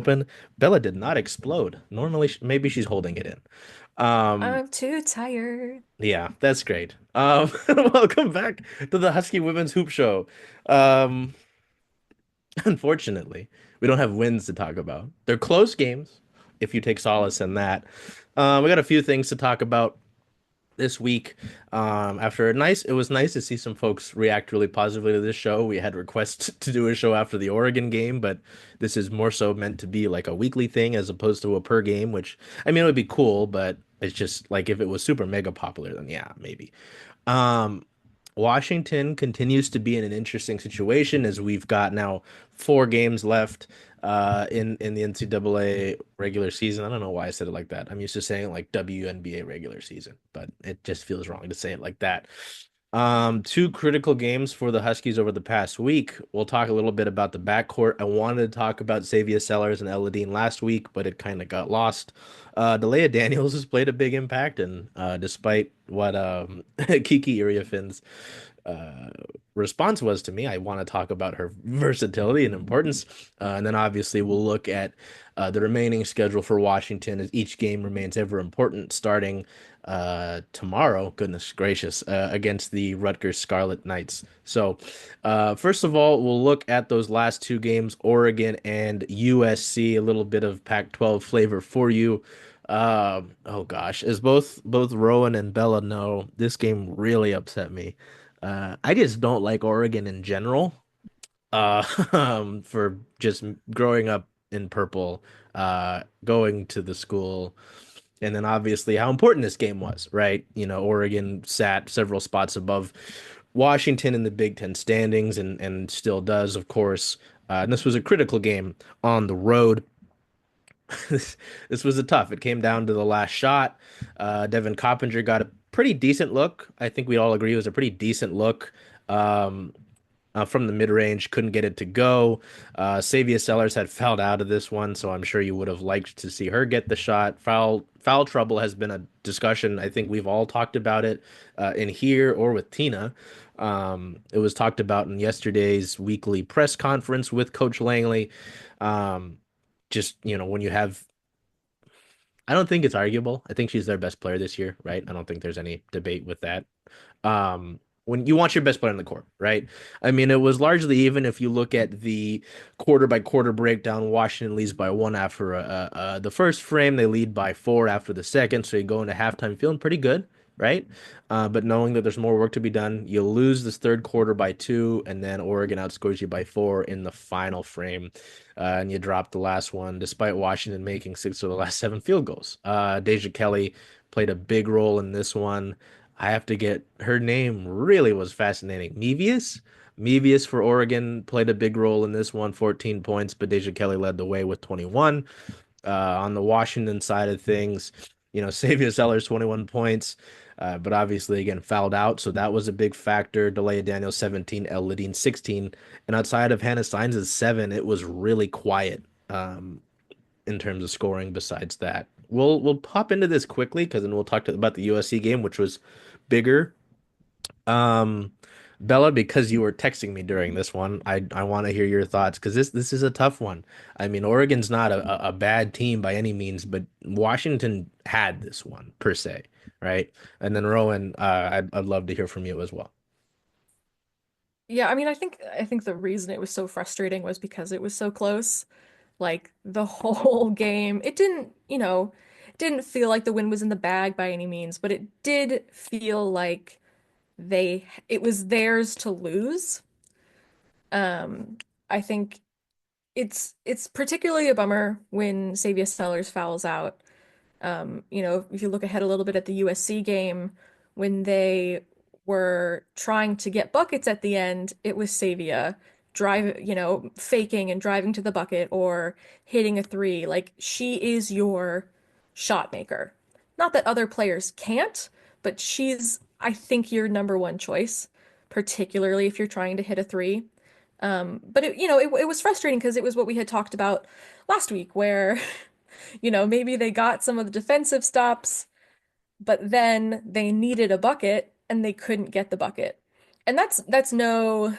Open. Bella did not explode. Normally, maybe she's holding it in. Um, I'm too tired. yeah, that's great. Welcome back to the Husky Women's Hoop Show. Um, unfortunately, we don't have wins to talk about. They're close games, if you take solace in that. We got a few things to talk about this week. It was nice to see some folks react really positively to this show. We had requests to do a show after the Oregon game, but this is more so meant to be like a weekly thing as opposed to a per game, which I mean, it would be cool, but it's just like if it was super mega popular, then yeah, maybe. Um, Washington continues to be in an interesting situation as we've got now 4 games left in the NCAA regular season. I don't know why I said it like that. I'm used to saying it like WNBA regular season, but it just feels wrong to say it like that. Two critical games for the Huskies over the past week. We'll talk a little bit about the backcourt. I wanted to talk about Xavier Sellers and Eladine last week, but it kind of got lost. Dalayah Daniels has played a big impact, and despite what Kiki Iriafin's uh, response was to me, I want to talk about her versatility and importance. And then obviously we'll look at the remaining schedule for Washington as each game remains ever important, starting tomorrow, goodness gracious, against the Rutgers Scarlet Knights. So, first of all, we'll look at those last 2 games, Oregon and USC, a little bit of Pac-12 flavor for you. Oh gosh, as both Rowan and Bella know, this game really upset me. I just don't like Oregon in general. For just growing up in purple, going to the school, and then obviously how important this game was, right? You know, Oregon sat several spots above Washington in the Big Ten standings and still does, of course. And this was a critical game on the road. This was a tough. It came down to the last shot. Devin Coppinger got a pretty decent look. I think we all agree it was a pretty decent look. Um, from the mid range, couldn't get it to go. Xavier Sellers had fouled out of this one, so I'm sure you would have liked to see her get the shot. Foul trouble has been a discussion. I think we've all talked about it in here or with Tina. It was talked about in yesterday's weekly press conference with Coach Langley. Um, just, when you have, I don't think it's arguable. I think she's their best player this year, right? I don't think there's any debate with that. When you want your best player on the court, right? I mean, it was largely even if you look at the quarter by quarter breakdown. Washington leads by 1 after the first frame. They lead by 4 after the second. So you go into halftime feeling pretty good, right? But knowing that there's more work to be done, you lose this third quarter by 2, and then Oregon outscores you by 4 in the final frame, and you drop the last one, despite Washington making 6 of the last 7 field goals. Deja Kelly played a big role in this one. I have to get her name really was fascinating. Mevius for Oregon played a big role in this one, 14 points, but Deja Kelly led the way with 21. On the Washington side of things, Xavier Sellers 21 points, but obviously again fouled out, so that was a big factor. Dalayah Daniels 17, El Ladine 16, and outside of Hannah Steins' 7, it was really quiet in terms of scoring. Besides that, we'll pop into this quickly because then we'll talk about the USC game, which was bigger. Um, Bella, because you were texting me during this one, I want to hear your thoughts because this is a tough one. I mean, Oregon's not a bad team by any means, but Washington had this one per se, right? And then Rowan, I'd love to hear from you as well. Yeah, I mean, I think the reason it was so frustrating was because it was so close. Like the whole game, it didn't feel like the win was in the bag by any means, but it did feel like it was theirs to lose. Um, I think it's particularly a bummer when Xavier Sellers fouls out. If you look ahead a little bit at the USC game, when they were trying to get buckets at the end, it was Xavier faking and driving to the bucket or hitting a three. Like she is your shot maker. Not that other players can't, but I think, your number one choice, particularly if you're trying to hit a three. But it was frustrating because it was what we had talked about last week, where maybe they got some of the defensive stops, but then they needed a bucket and they couldn't get the bucket. And that's no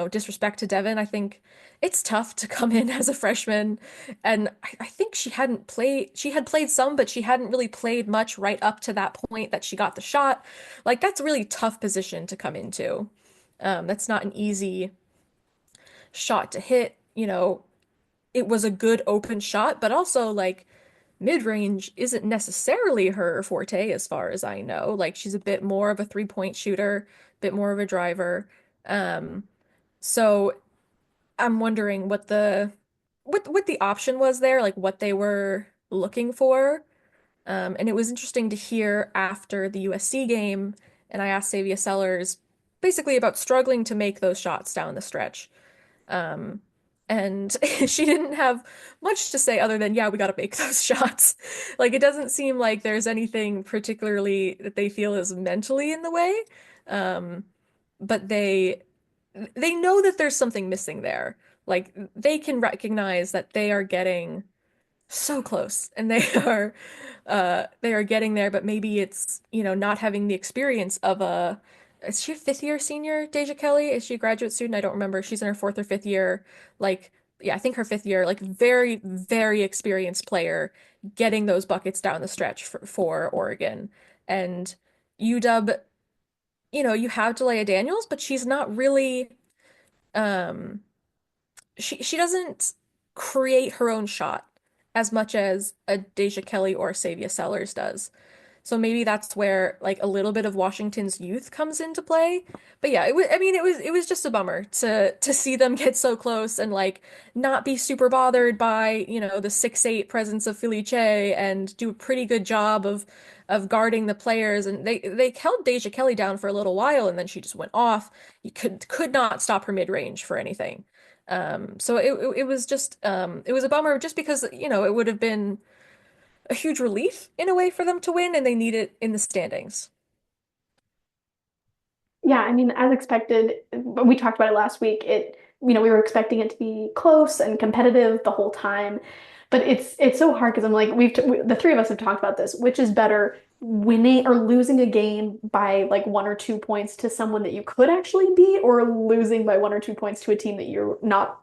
disrespect to Devin, I think it's tough to come in as a freshman. And I think she had played some, but she hadn't really played much right up to that point that she got the shot. Like, that's a really tough position to come into. That's not an easy shot to hit. It was a good open shot, but also like mid-range isn't necessarily her forte as far as I know. Like she's a bit more of a three-point shooter, a bit more of a driver. Um, so I'm wondering what the option was there, like what they were looking for. And it was interesting to hear after the USC game, and I asked Savia Sellers basically about struggling to make those shots down the stretch. Um, and she didn't have much to say other than, yeah, we got to make those shots. Like, it doesn't seem like there's anything particularly that they feel is mentally in the way. Um, but they know that there's something missing there. Like, they can recognize that they are getting so close and they are getting there, but maybe it's, not having the experience of a is she a fifth year senior, Deja Kelly? Is she a graduate student? I don't remember. She's in her fourth or fifth year. Like, yeah, I think her fifth year, like very, very experienced player getting those buckets down the stretch for Oregon. And UW, you have Dalayah Daniels, but she's not really um she doesn't create her own shot as much as a Deja Kelly or Savia Sellers does. So maybe that's where like a little bit of Washington's youth comes into play. But yeah, it was just a bummer to see them get so close and like not be super bothered by, the 6'8" presence of Felice and do a pretty good job of guarding the players. And they held Deja Kelly down for a little while and then she just went off. You could not stop her mid-range for anything. So it was just it was a bummer just because, it would have been a huge relief in a way for them to win, and they need it in the standings. Yeah, I mean, as expected, we talked about it last week. We were expecting it to be close and competitive the whole time, but it's so hard because I'm like, the three of us have talked about this. Which is better, winning or losing a game by like 1 or 2 points to someone that you could actually beat, or losing by 1 or 2 points to a team that you're not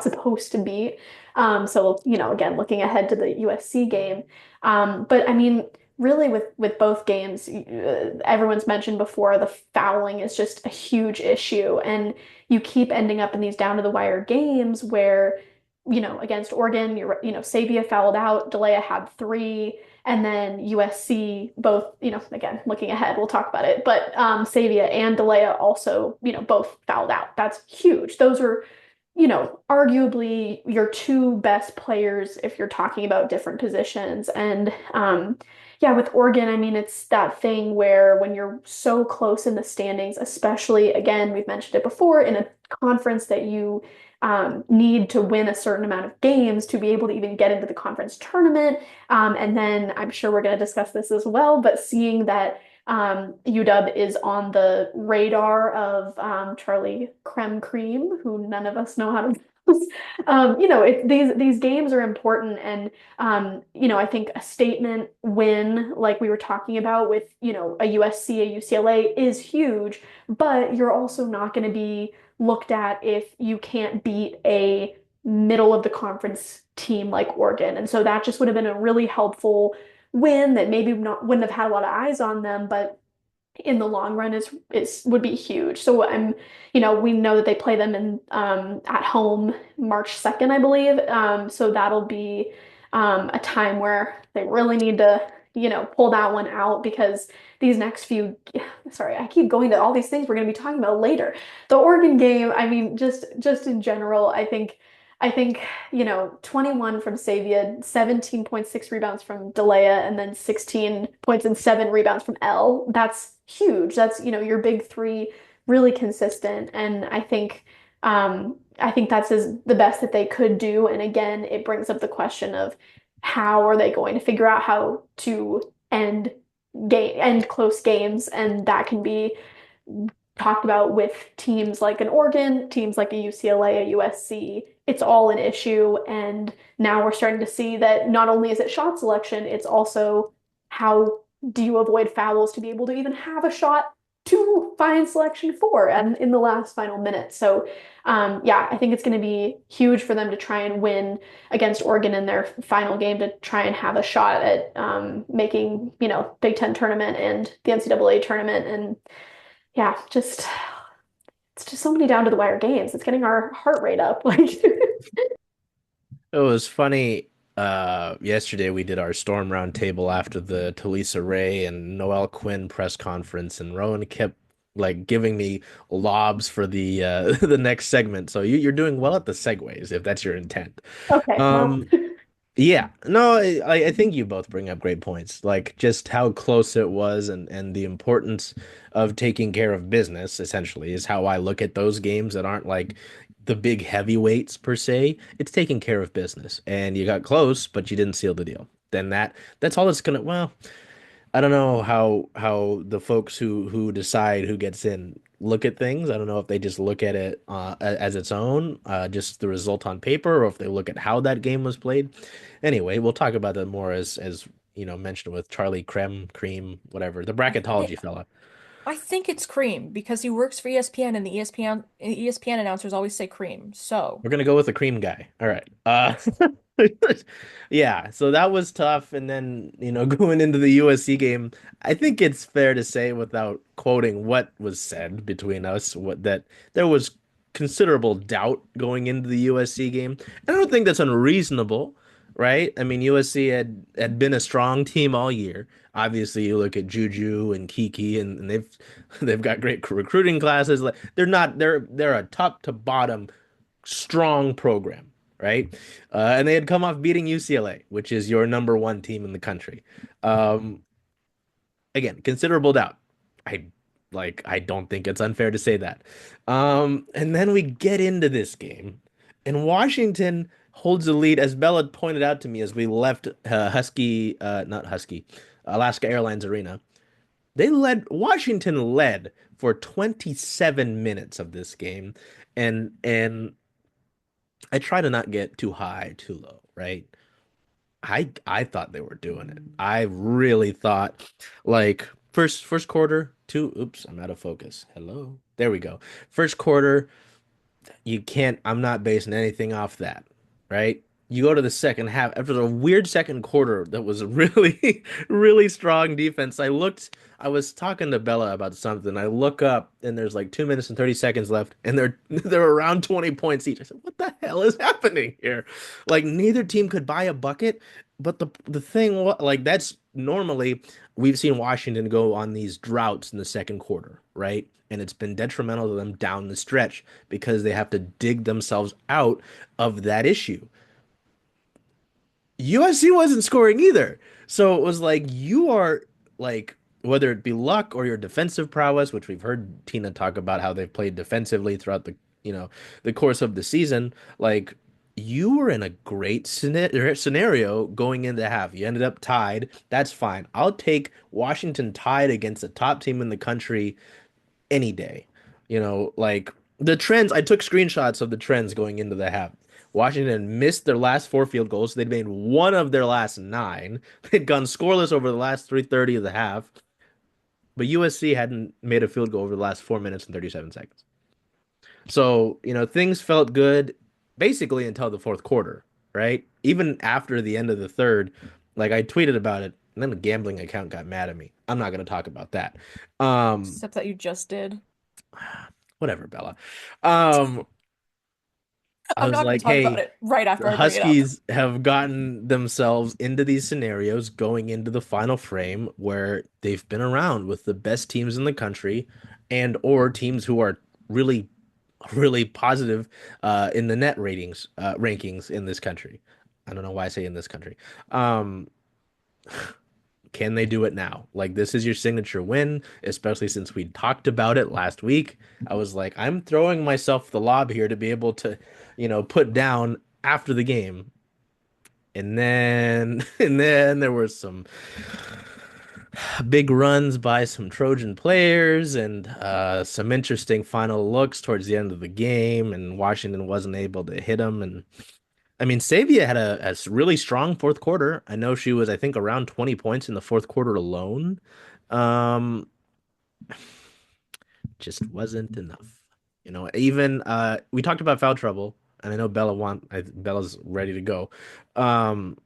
supposed to beat. So, again, looking ahead to the USC game. But I mean, really with both games, everyone's mentioned before, the fouling is just a huge issue, and you keep ending up in these down to the wire games where, against Oregon, Sabia fouled out, Dalayah had three, and then USC both, again, looking ahead, we'll talk about it, but Sabia and Dalayah also, both fouled out. That's huge. Those are, arguably your two best players if you're talking about different positions. And yeah, with Oregon, I mean, it's that thing where when you're so close in the standings, especially, again, we've mentioned it before, in a conference that you need to win a certain amount of games to be able to even get into the conference tournament. And then I'm sure we're going to discuss this as well, but seeing that UW is on the radar of Charlie Creme Cream, who none of us know how to pronounce. These games are important, and I think a statement win, like we were talking about with a USC, a UCLA, is huge. But you're also not going to be looked at if you can't beat a middle of the conference team like Oregon, and so that just would have been a really helpful win that maybe not wouldn't have had a lot of eyes on them, but in the long run is would be huge. So we know that they play them in at home March 2nd, I believe. So that'll be a time where they really need to, pull that one out, because these next few, sorry, I keep going to all these things we're going to be talking about later. The Oregon game, I mean, just in general, I think 21 from Savia, 17.6 rebounds from Dalayah, and then 16 points and 7 rebounds from L. That's huge. That's, your big three, really consistent. And I think that's the best that they could do. And again, it brings up the question of how are they going to figure out how to end close games, and that can be talked about with teams like an Oregon, teams like a UCLA, a USC. It's all an issue. And now we're starting to see that not only is it shot selection, it's also how do you avoid fouls to be able to even have a shot to find selection four and in the last final minute. So, yeah, I think it's going to be huge for them to try and win against Oregon in their final game to try and have a shot at making, Big Ten tournament and the NCAA tournament. And yeah, it's just so many down to the wire games. It's getting our heart rate up. Like, It was funny. Yesterday we did our Storm roundtable after the Talisa Ray and Noel Quinn press conference, and Rowan kept like giving me lobs for the the next segment. So you're doing well at the segues, if that's your intent. okay, well, Um, yeah, no, I think you both bring up great points. Like just how close it was and the importance of taking care of business, essentially, is how I look at those games that aren't like the big heavyweights per se. It's taking care of business. And you got close, but you didn't seal the deal. Then that's all it's gonna, well, I don't know how the folks who decide who gets in look at things. I don't know if they just look at it as its own, just the result on paper, or if they look at how that game was played. Anyway, we'll talk about that more as mentioned with Charlie Cream, whatever, the I think bracketology fella. I think it's Cream because he works for ESPN and the ESPN announcers always say Cream. So We're gonna go with the cream guy. All right. Yeah, so that was tough. And then, going into the USC game, I think it's fair to say, without quoting what was said between us, that there was considerable doubt going into the USC game. And I don't think that's unreasonable, right? I mean, USC had been a strong team all year. Obviously, you look at Juju and Kiki, and they've got great recruiting classes. Like they're a top to bottom strong program, right? And they had come off beating UCLA, which is your number one team in the country. Um, Again, considerable doubt. I I don't think it's unfair to say that. And then we get into this game, and Washington holds the lead, as Bella pointed out to me as we left not Husky, Alaska Airlines Arena. Washington led for 27 minutes of this game, and I try to not get too high, too low, right? I thought they were doing it. I really thought like first quarter, two, oops, I'm out of focus. Hello. There we go. First quarter, you can't, I'm not basing anything off that, right? You go to the second half after a weird second quarter that was a really, really strong defense. I was talking to Bella about something. I look up and there's like 2 minutes and 30 seconds left, and they're around 20 points each. I said, what the hell is happening here? Like neither team could buy a bucket, but the thing like that's normally we've seen Washington go on these droughts in the second quarter, right? And it's been detrimental to them down the stretch because they have to dig themselves out of that issue. USC wasn't scoring either. So it was like you are like whether it be luck or your defensive prowess, which we've heard Tina talk about how they've played defensively throughout the course of the season, like you were in a great scenario going into half. You ended up tied. That's fine. I'll take Washington tied against the top team in the country any day. Like the trends, I took screenshots of the trends going into the half. Washington missed their last four field goals. They'd made one of their last nine. They'd gone scoreless over the last 3:30 of the half. But USC hadn't made a field goal over the last 4 minutes and 37 seconds. So, things felt good basically until the fourth quarter, right? Even after the end of the third, like I tweeted about it, and then the gambling account got mad at me. I'm not going to talk about that. Um, except that you just did. Whatever, Bella. Um, I I'm was not going to like, talk about hey, it right after the I bring it up. Huskies have gotten themselves into these scenarios going into the final frame where they've been around with the best teams in the country and or teams who are really, really positive in the net ratings rankings in this country. I don't know why I say in this country. Um, can they do it now? Like this is your signature win, especially since we talked about it last week. I was like, I'm throwing myself the lob here to be able to, put down after the game. And then and then there were some big runs by some Trojan players and some interesting final looks towards the end of the game, and Washington wasn't able to hit them. And I mean, Savia had a really strong fourth quarter. I know she was, I think, around 20 points in the fourth quarter alone. Um, just wasn't enough. Even we talked about foul trouble, and I know Bella's ready to go. Um,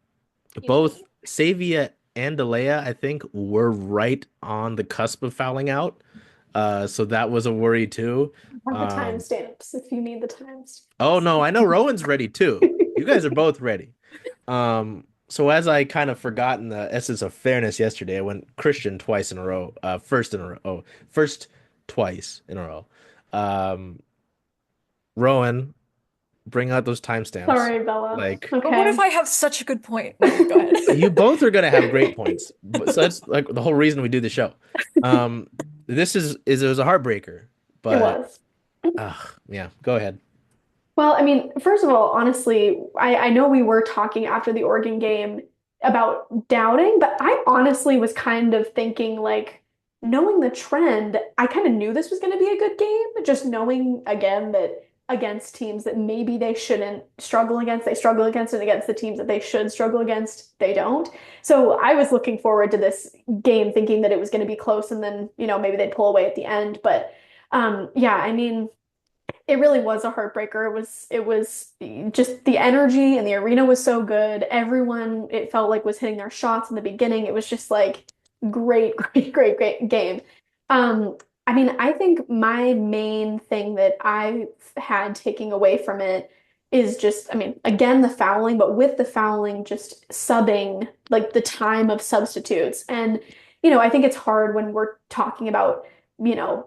He's both ready. Savia and Dalayah, I think, were right on the cusp of fouling out. So that was a worry too. I have the Um, timestamps if you need the times. oh no, I know Rowan's ready too. You guys are both ready. So as I kind of forgot in the essence of fairness yesterday, I went Christian twice in a row, first in a row, first twice in a row. Um, Rowan, bring out those timestamps. Sorry, Bella. Like But what if Okay. I have such a good point? No, go ahead. you both are gonna have great points. So that's like the whole reason we do the show. Um, this is it was a heartbreaker, It but was. yeah, go ahead. Well, I mean, first of all, honestly, I know we were talking after the Oregon game about doubting, but I honestly was kind of thinking, like, knowing the trend, I kind of knew this was going to be a good game, just knowing again that against teams that maybe they shouldn't struggle against, they struggle against, and against the teams that they should struggle against, they don't. So I was looking forward to this game thinking that it was going to be close and then, maybe they'd pull away at the end. But yeah, I mean, it really was a heartbreaker. It was just the energy and the arena was so good. Everyone, it felt like was hitting their shots in the beginning. It was just like great, great, great, great game. Um, I mean, I think my main thing that I had taking away from it is just, I mean, again, the fouling, but with the fouling, just subbing, like the time of substitutes. And, I think it's hard when we're talking about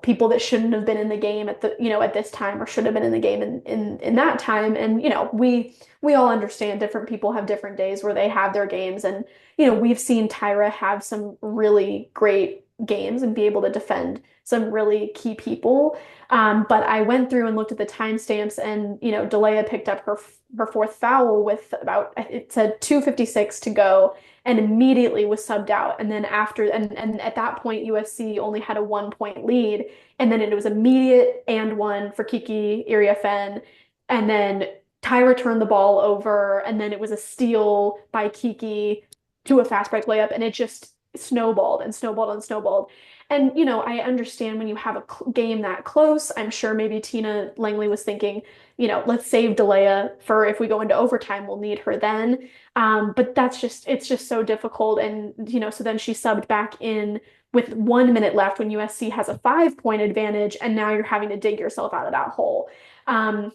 people that shouldn't have been in the game at at this time or should have been in the game in that time. And, we all understand different people have different days where they have their games. And, we've seen Tyra have some really great games and be able to defend some really key people. But I went through and looked at the timestamps and, Dalayah picked up her fourth foul with about, it said 2:56 to go and immediately was subbed out. And then and at that point, USC only had a 1 point lead. And then it was immediate and one for Kiki Iriafen. And then Tyra turned the ball over. And then it was a steal by Kiki to a fast break layup. And it just snowballed and snowballed and snowballed. And, I understand when you have a game that close, I'm sure maybe Tina Langley was thinking, let's save Dalayah for if we go into overtime, we'll need her then. But it's just so difficult. And, so then she subbed back in with 1 minute left when USC has a 5 point advantage. And now you're having to dig yourself out of that hole. And,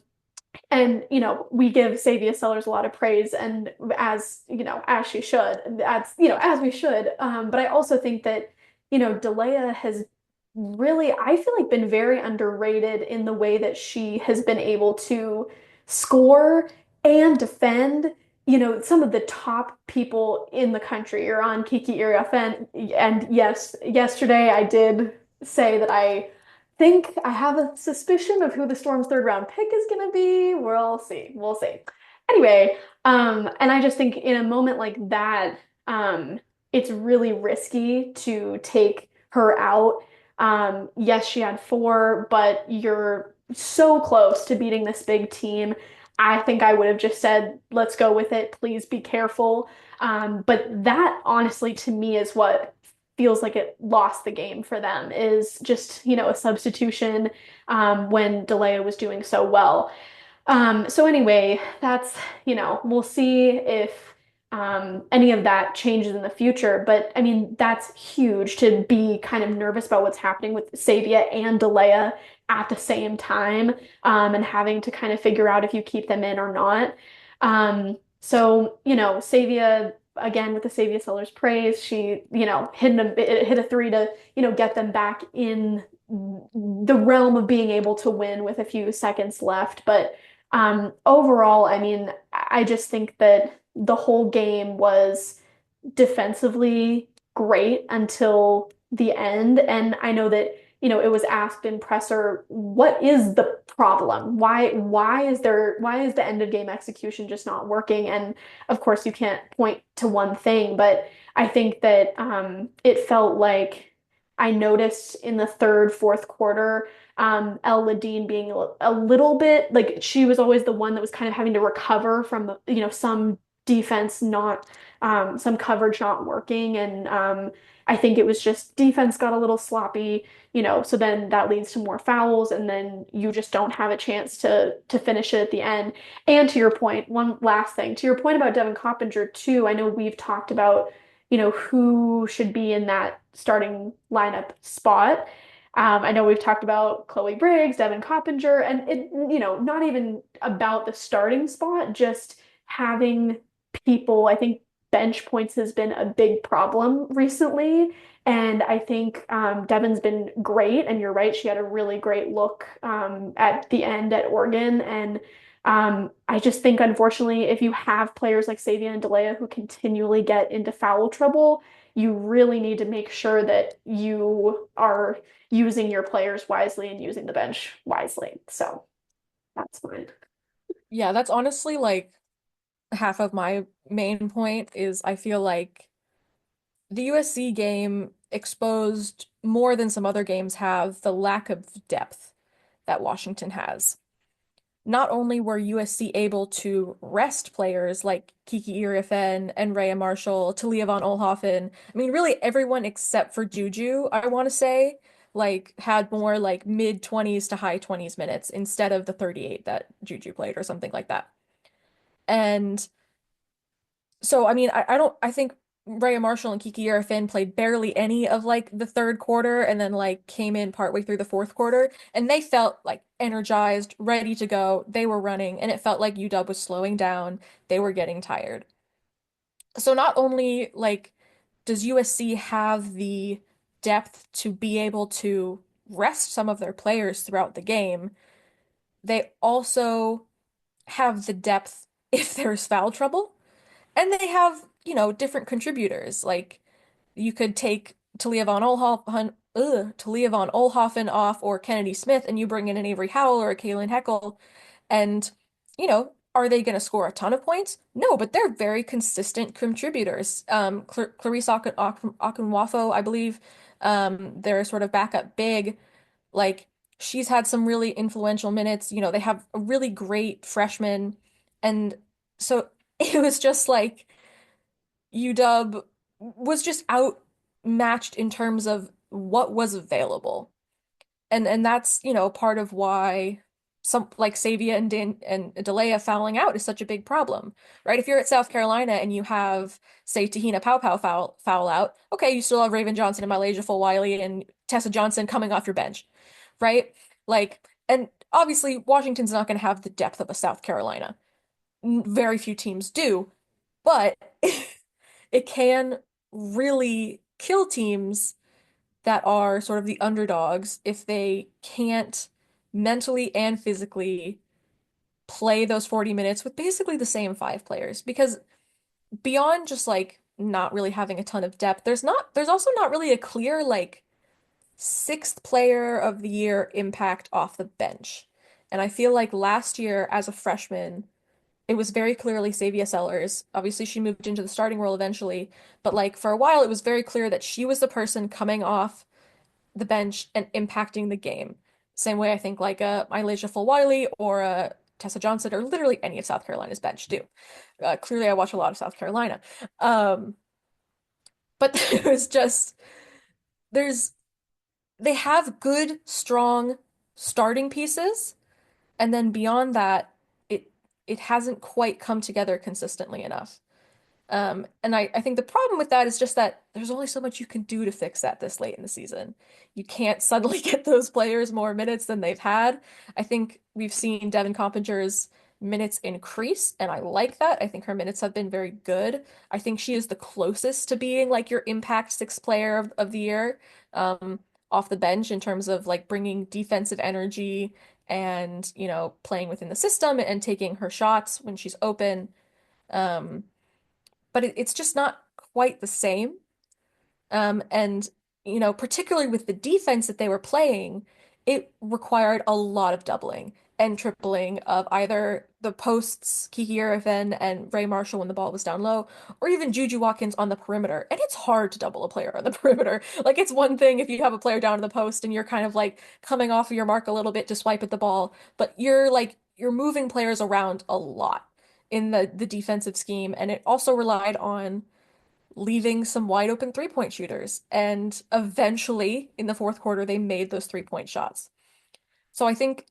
we give Savia Sellers a lot of praise and as she should, as we should. But I also think that, Dalayah has really, I feel like been very underrated in the way that she has been able to score and defend, some of the top people in the country. You're on Kiki Iriafen, and yes, yesterday I did say that I think I have a suspicion of who the Storm's third round pick is going to be. We'll see. We'll see. Anyway, and I just think in a moment like that, it's really risky to take her out. Yes, she had four, but you're so close to beating this big team. I think I would have just said, let's go with it. Please be careful. But that honestly to me is what feels like it lost the game for them is just, a substitution when Dalayah was doing so well. So anyway, that's, we'll see if any of that changes in the future. But I mean, that's huge to be kind of nervous about what's happening with Savia and Dalayah at the same time, and having to kind of figure out if you keep them in or not. So, Savia, again, with the Savia Sellers praise, she, hit a three to, get them back in the realm of being able to win with a few seconds left. But overall, I mean, I just think that the whole game was defensively great until the end. And I know that, it was asked in presser, what is the problem? Why is the end of game execution just not working? And of course, you can't point to one thing, but I think that it felt like I noticed in the third, fourth quarter, El Ladine being a little bit like she was always the one that was kind of having to recover from, some defense not some coverage not working, and I think it was just defense got a little sloppy, so then that leads to more fouls, and then you just don't have a chance to finish it at the end. And to your point, one last thing, to your point about Devin Coppinger too, I know we've talked about, who should be in that starting lineup spot. I know we've talked about Chloe Briggs, Devin Coppinger, and not even about the starting spot, just having people. I think bench points has been a big problem recently. And I think Devin's been great. And you're right, she had a really great look at the end at Oregon. And I just think, unfortunately, if you have players like Savia and Dalayah who continually get into foul trouble, you really need to make sure that you are using your players wisely and using the bench wisely. So that's fine. Yeah, that's honestly like half of my main point is I feel like the USC game exposed more than some other games have the lack of depth that Washington has. Not only were USC able to rest players like Kiki Iriafen and Rhea Marshall, Talia von Oelhoffen, I mean, really everyone except for Juju, I want to say, like had more like mid 20s to high 20s minutes instead of the 38 that Juju played or something like that. And so, I mean, I think Rhea Marshall and Kiki Arafin played barely any of like the third quarter and then like came in partway through the fourth quarter and they felt like energized, ready to go. They were running and it felt like UW was slowing down. They were getting tired. So not only like does USC have the depth to be able to rest some of their players throughout the game, they also have the depth if there's foul trouble. And they have, different contributors. Like you could take Talia von Oelhoffen off or Kennedy Smith and you bring in an Avery Howell or a Kaylin Heckel and, are they going to score a ton of points? No, but they're very consistent contributors. Clarissa Akunwafo, I believe, their sort of backup big, like she's had some really influential minutes. They have a really great freshman. And so it was just like UW was just outmatched in terms of what was available. And that's, part of why some like Savia and Dalayah fouling out is such a big problem, right? If you're at South Carolina and you have, say, Tahina Pau foul out, okay, you still have Raven Johnson and Malaysia Fulwiley and Tessa Johnson coming off your bench, right? Like, and obviously Washington's not going to have the depth of a South Carolina. Very few teams do, but it can really kill teams that are sort of the underdogs if they can't mentally and physically play those 40 minutes with basically the same five players. Because beyond just like not really having a ton of depth, there's also not really a clear like sixth player of the year impact off the bench. And I feel like last year as a freshman, it was very clearly Savia Sellers. Obviously, she moved into the starting role eventually, but like for a while, it was very clear that she was the person coming off the bench and impacting the game. Same way I think like a Malaysia Fulwiley or a Tessa Johnson or literally any of South Carolina's bench do. Clearly, I watch a lot of South Carolina. But there's just there's they have good, strong starting pieces, and then beyond that, it it hasn't quite come together consistently enough. And I think the problem with that is just that there's only so much you can do to fix that this late in the season. You can't suddenly get those players more minutes than they've had. I think we've seen Devin Coppinger's minutes increase, and I like that. I think her minutes have been very good. I think she is the closest to being like your impact sixth player of the year, off the bench in terms of like bringing defensive energy and, playing within the system and taking her shots when she's open. Um, but it's just not quite the same. And, particularly with the defense that they were playing, it required a lot of doubling and tripling of either the posts, Kiki Arifin and Ray Marshall when the ball was down low, or even Juju Watkins on the perimeter. And it's hard to double a player on the perimeter. Like it's one thing if you have a player down in the post and you're kind of like coming off of your mark a little bit to swipe at the ball, but you're moving players around a lot in the defensive scheme, and it also relied on leaving some wide open three-point shooters. And eventually, in the fourth quarter, they made those three-point shots. So I think,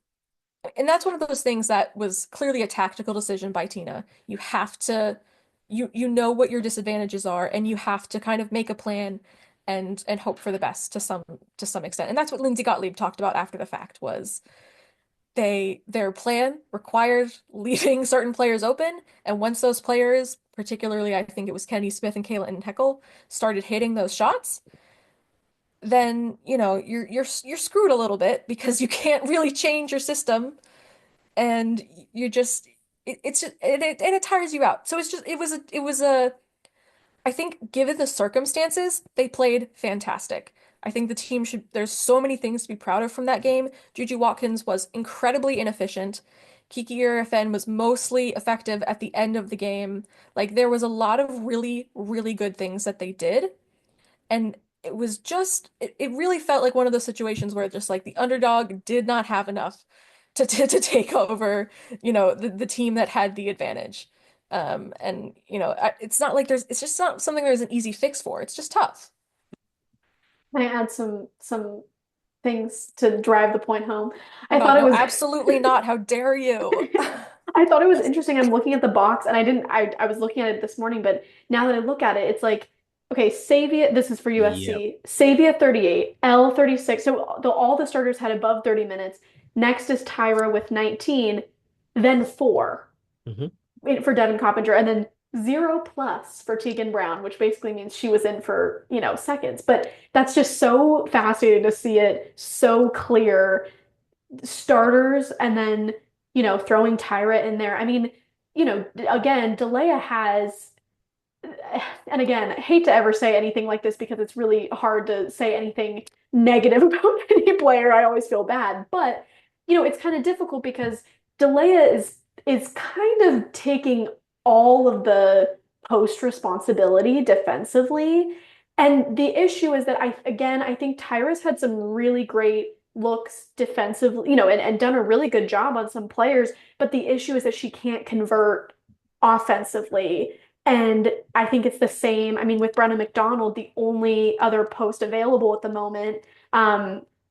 and that's one of those things that was clearly a tactical decision by Tina. You have to, you know what your disadvantages are, and you have to kind of make a plan and hope for the best to some extent. And that's what Lindsay Gottlieb talked about after the fact was their plan required leaving certain players open, and once those players, particularly I think it was Kenny Smith and Caitlin Heckel, started hitting those shots, then you're screwed a little bit because you can't really change your system, and you just it's just and it tires you out. So it was a I think given the circumstances, they played fantastic. I think the team should, there's so many things to be proud of from that game. Juju Watkins was incredibly inefficient. Kiki Iriafen was mostly effective at the end of the game. Like there was a lot of really, really good things that they did. And it was just, it really felt like one of those situations where just like the underdog did not have enough to take over, the team that had the advantage. And it's not like it's just not something there's an easy fix for. It's just tough. Can I add some things to drive the point home? Oh I God, thought it no, was absolutely not. How dare you? I thought it was interesting. I'm looking at the box and I was looking at it this morning, but now that I look at it, it's like, okay, Savia, this is for Yep. USC. Savia 38, L 36. So all the starters had above 30 minutes. Next is Tyra with 19, then four Hmm. for Devin Coppinger, and then 0+ for Tegan Brown, which basically means she was in for, seconds. But that's just so fascinating to see it so clear starters and then, throwing Tyra in there. I mean, again, Dalayah has, and again, I hate to ever say anything like this because it's really hard to say anything negative about any player. I always feel bad, but it's kind of difficult because Dalayah is kind of taking all of the post responsibility defensively. And the issue is that I think Tyra's had some really great looks defensively, and done a really good job on some players, but the issue is that she can't convert offensively. And I think it's the same. I mean, with Brenna McDonald, the only other post available at the moment,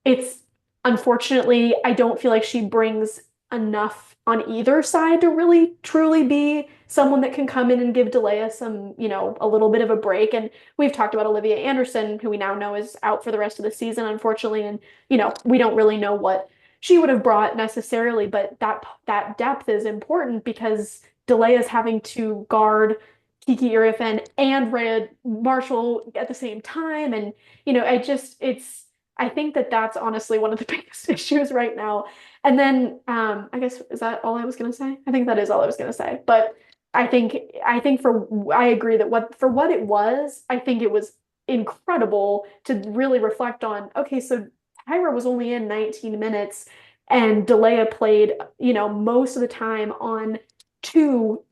it's unfortunately, I don't feel like she brings enough on either side to really truly be someone that can come in and give Dalayah some, a little bit of a break. And we've talked about Olivia Anderson, who we now know is out for the rest of the season, unfortunately. And, we don't really know what she would have brought necessarily, but that depth is important because Dalayah's having to guard Kiki Iriafen and Rhea Marshall at the same time. And, I think that that's honestly one of the biggest issues right now. And then, I guess, is that all I was going to say? I think that is all I was going to say. But I agree that for what it was, I think it was incredible to really reflect on, okay, so Tyra was only in 19 minutes and Dalayah played, most of the time on two,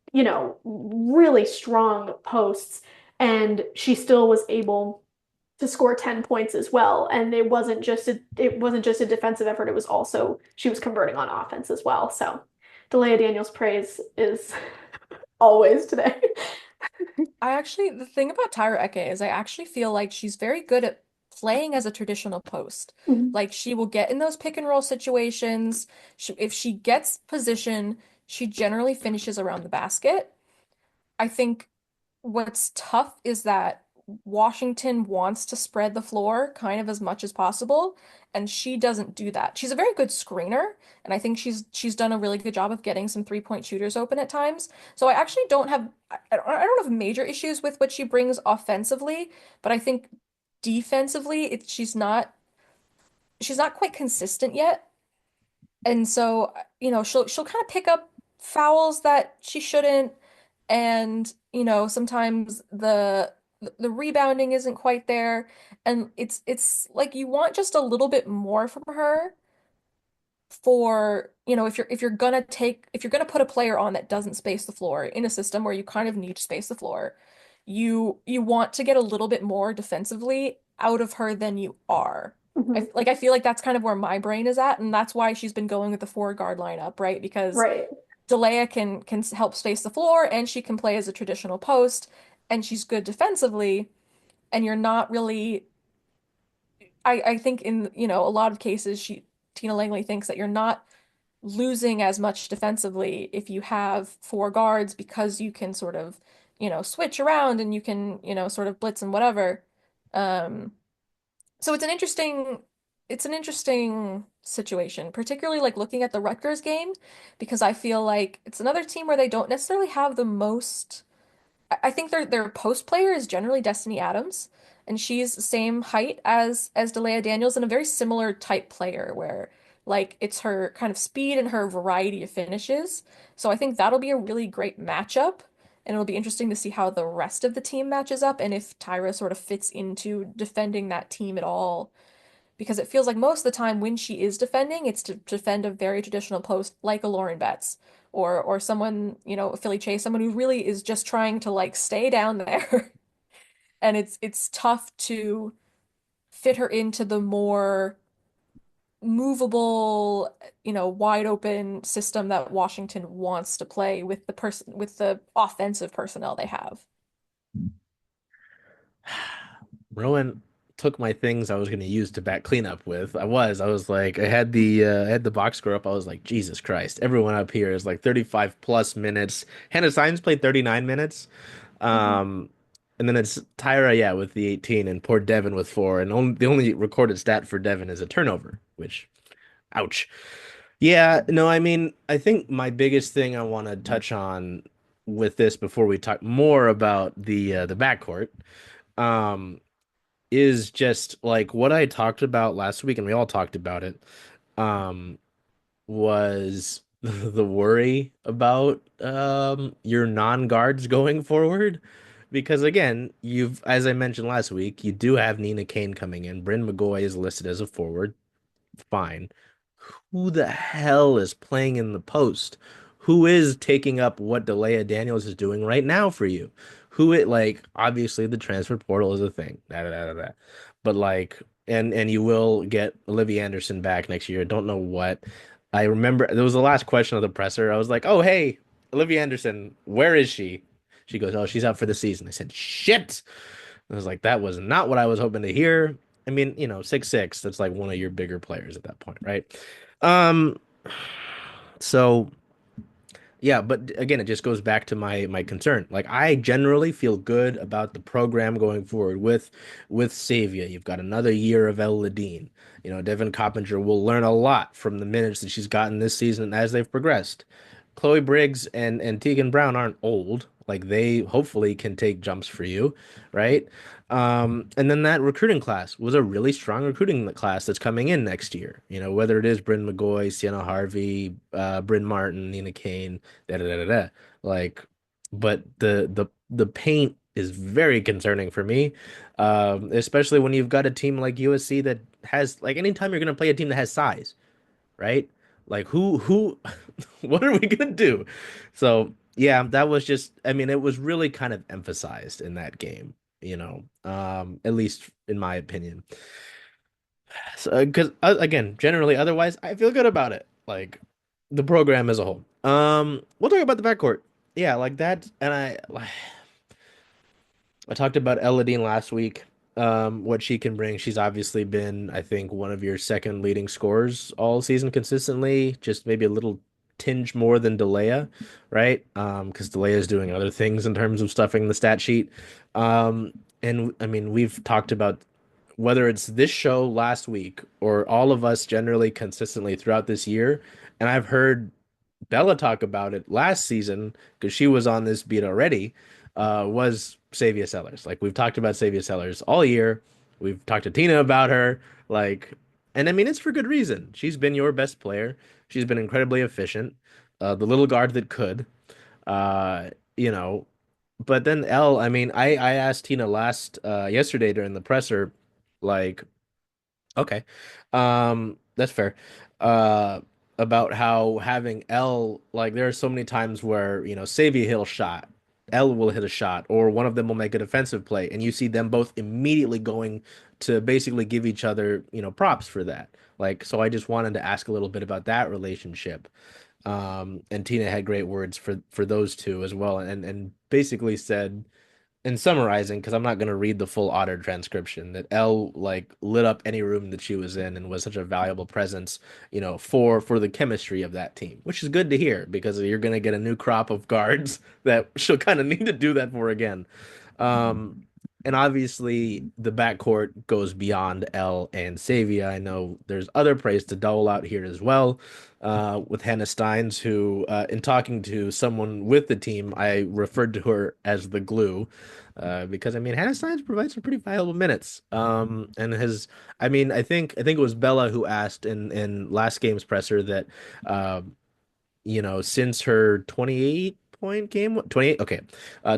really strong posts, and she still was able to score 10 points as well. And it wasn't just a defensive effort, it was also she was converting on offense as well. So Dalayah Daniels praise is always today. The thing about Tyra Eke is I actually feel like she's very good at playing as a traditional post. Mhm. Like she will get in those pick and roll situations. If she gets position, she generally finishes around the basket. I think what's tough is that Washington wants to spread the floor kind of as much as possible, and she doesn't do that. She's a very good screener, and I think she's done a really good job of getting some three-point shooters open at times. So I actually don't have I don't have major issues with what she brings offensively, but I think defensively she's not quite consistent yet. And so, she'll kind of pick up fouls that she shouldn't, and sometimes the rebounding isn't quite there, and it's like you want just a little bit more from her for, if you're gonna put a player on that doesn't space the floor in a system where you kind of need to space the floor, you want to get a little bit more defensively out of her than you are. Mhm. I feel like that's kind of where my brain is at, and that's why she's been going with the four guard lineup, right? Because Right. Dalayah can help space the floor and she can play as a traditional post and she's good defensively and you're not really I think in a lot of cases Tina Langley thinks that you're not losing as much defensively if you have four guards because you can sort of switch around and you can sort of blitz and whatever. Um so it's an interesting situation, particularly like looking at the Rutgers game, because I feel like it's another team where they don't necessarily have the most. I think their post player is generally Destiny Adams, and she's the same height as Dalayah Daniels and a very similar type player where like it's her kind of speed and her variety of finishes. So I think that'll be a really great matchup, and it'll be interesting to see how the rest of the team matches up and if Tyra sort of fits into defending that team at all. Because it feels like most of the time when she is defending, it's to defend a very traditional post like a Lauren Betts or someone, Philly Chase, someone who really is just trying to like stay down there. And it's tough to fit her into the more movable, wide open system that Washington wants to play with the offensive personnel they have. Rowan took my things I was going to use to back cleanup with. I was like, I had the box score up. I was like, Jesus Christ, everyone up here is like 35 plus minutes. Hannah Sines played 39 minutes. Mhm. Um, and then it's Tyra, yeah, with the 18, and poor Devin with 4. And the only recorded stat for Devin is a turnover, which, ouch. Yeah, no, I mean, I think my biggest thing I want to touch on with this before we talk more about the backcourt. Um, is just like what I talked about last week, and we all talked about it, um, was the worry about your non-guards going forward. Because again, as I mentioned last week, you do have Nina Kane coming in. Bryn McGoy is listed as a forward. Fine. Who the hell is playing in the post? Who is taking up what Dalayah Daniels is doing right now for you? Like obviously the transfer portal is a thing. Da, da, da, da, da. But like and you will get Olivia Anderson back next year. I don't know what. I remember there was the last question of the presser. I was like, "Oh, hey, Olivia Anderson, where is she?" She goes, "Oh, she's out for the season." I said, "Shit." I was like, "That was not what I was hoping to hear." I mean, 6'6", that's like one of your bigger players at that point, right? Um, so yeah, but again, it just goes back to my concern. Like I generally feel good about the program going forward with Savia. You've got another year of El Ladine. Devin Coppinger will learn a lot from the minutes that she's gotten this season as they've progressed. Chloe Briggs and Tegan Brown aren't old. Like they hopefully can take jumps for you, right? And then that recruiting class was a really strong recruiting class that's coming in next year. Whether it is Bryn McGoy, Sienna Harvey, Bryn Martin, Nina Kane, da da da da da. Like, but the paint is very concerning for me, especially when you've got a team like USC that has like anytime you're gonna play a team that has size, right? Like who what are we gonna do? So yeah, that was just I mean, it was really kind of emphasized in that game, at least in my opinion. So because again, generally otherwise, I feel good about it. Like the program as a whole. We'll talk about the backcourt. Yeah, like that, and I talked about Eladine last week. What she can bring. She's obviously been, I think, one of your second leading scorers all season consistently. Just maybe a little tinge more than Dalayah, right? Because Dalayah is doing other things in terms of stuffing the stat sheet. And I mean, we've talked about whether it's this show last week or all of us generally consistently throughout this year. And I've heard Bella talk about it last season because she was on this beat already, was Savia Sellers. Like we've talked about Savia Sellers all year. We've talked to Tina about her. Like, and I mean, it's for good reason. She's been your best player. She's been incredibly efficient. The little guard that could, uh, you know, but then I mean, I asked Tina yesterday during the presser, like, okay. That's fair. Uh, about how having L, like there are so many times where, Savia hit a shot, L will hit a shot, or one of them will make a defensive play, and you see them both immediately going to basically give each other, props for that. Like, so I just wanted to ask a little bit about that relationship. And Tina had great words for those two as well, and basically said, in summarizing, because I'm not going to read the full Otter transcription, that Elle like lit up any room that she was in and was such a valuable presence, for the chemistry of that team, which is good to hear because you're going to get a new crop of guards that she'll kind of need to do that for again. Um, and obviously the backcourt goes beyond Elle and Savia. I know there's other praise to dole out here as well, with Hannah Steins, who, in talking to someone with the team, I referred to her as the glue, because I mean Hannah Steins provides some pretty valuable minutes. And has I mean I think it was Bella who asked in last game's presser that, uh, since her 28 point game, 28, okay,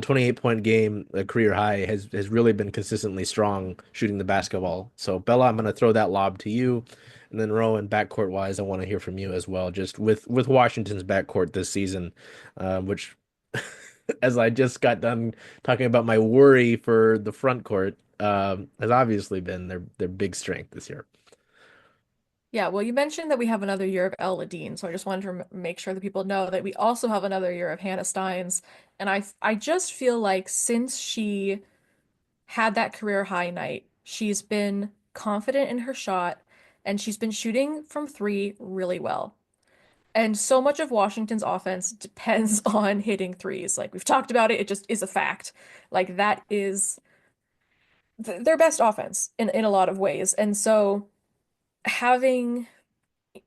28 point game, a career high, has really been consistently strong shooting the basketball. So Bella, I'm gonna throw that lob to you, and then Rowan, backcourt wise, I want to hear from you as well, just with Washington's backcourt this season, which, as I just got done talking about my worry for the front court, has obviously been their big strength this year. Yeah, well, you mentioned that we have another year of Ella Dean, so I just wanted to make sure that people know that we also have another year of Hannah Steins, and I just feel like since she had that career high night, she's been confident in her shot, and she's been shooting from three really well. And so much of Washington's offense depends on hitting threes. Like we've talked about it, it just is a fact. Like that is th their best offense in a lot of ways. And so having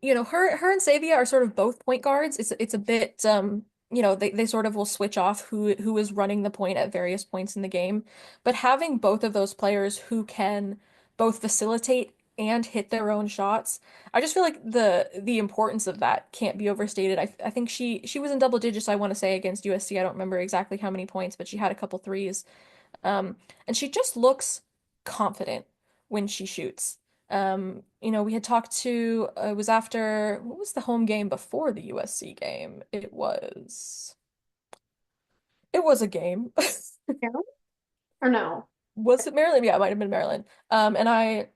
her and Savia are sort of both point guards. It's a bit they sort of will switch off who is running the point at various points in the game. But having both of those players who can both facilitate and hit their own shots, I just feel like the importance of that can't be overstated. I think she was in double digits, I want to say, against USC. I don't remember exactly how many points, but she had a couple threes. And she just looks confident when she shoots. We had talked to, it was after, what was the home game before the USC game? It was a game. Maryland? Or no? Was it Maryland? Yeah, it might have been Maryland. And I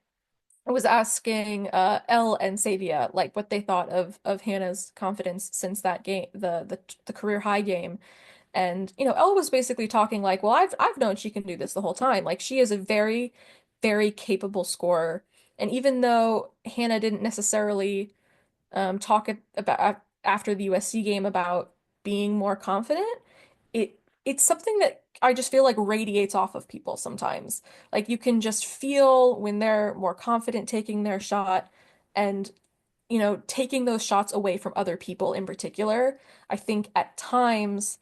was asking Elle and Savia like what they thought of Hannah's confidence since that game, the career high game. And Elle was basically talking like, well, I've known she can do this the whole time. Like she is a very, very capable scorer. And even though Hannah didn't necessarily talk about after the USC game about being more confident, it's something that I just feel like radiates off of people sometimes. Like you can just feel when they're more confident taking their shot and taking those shots away from other people in particular. I think at times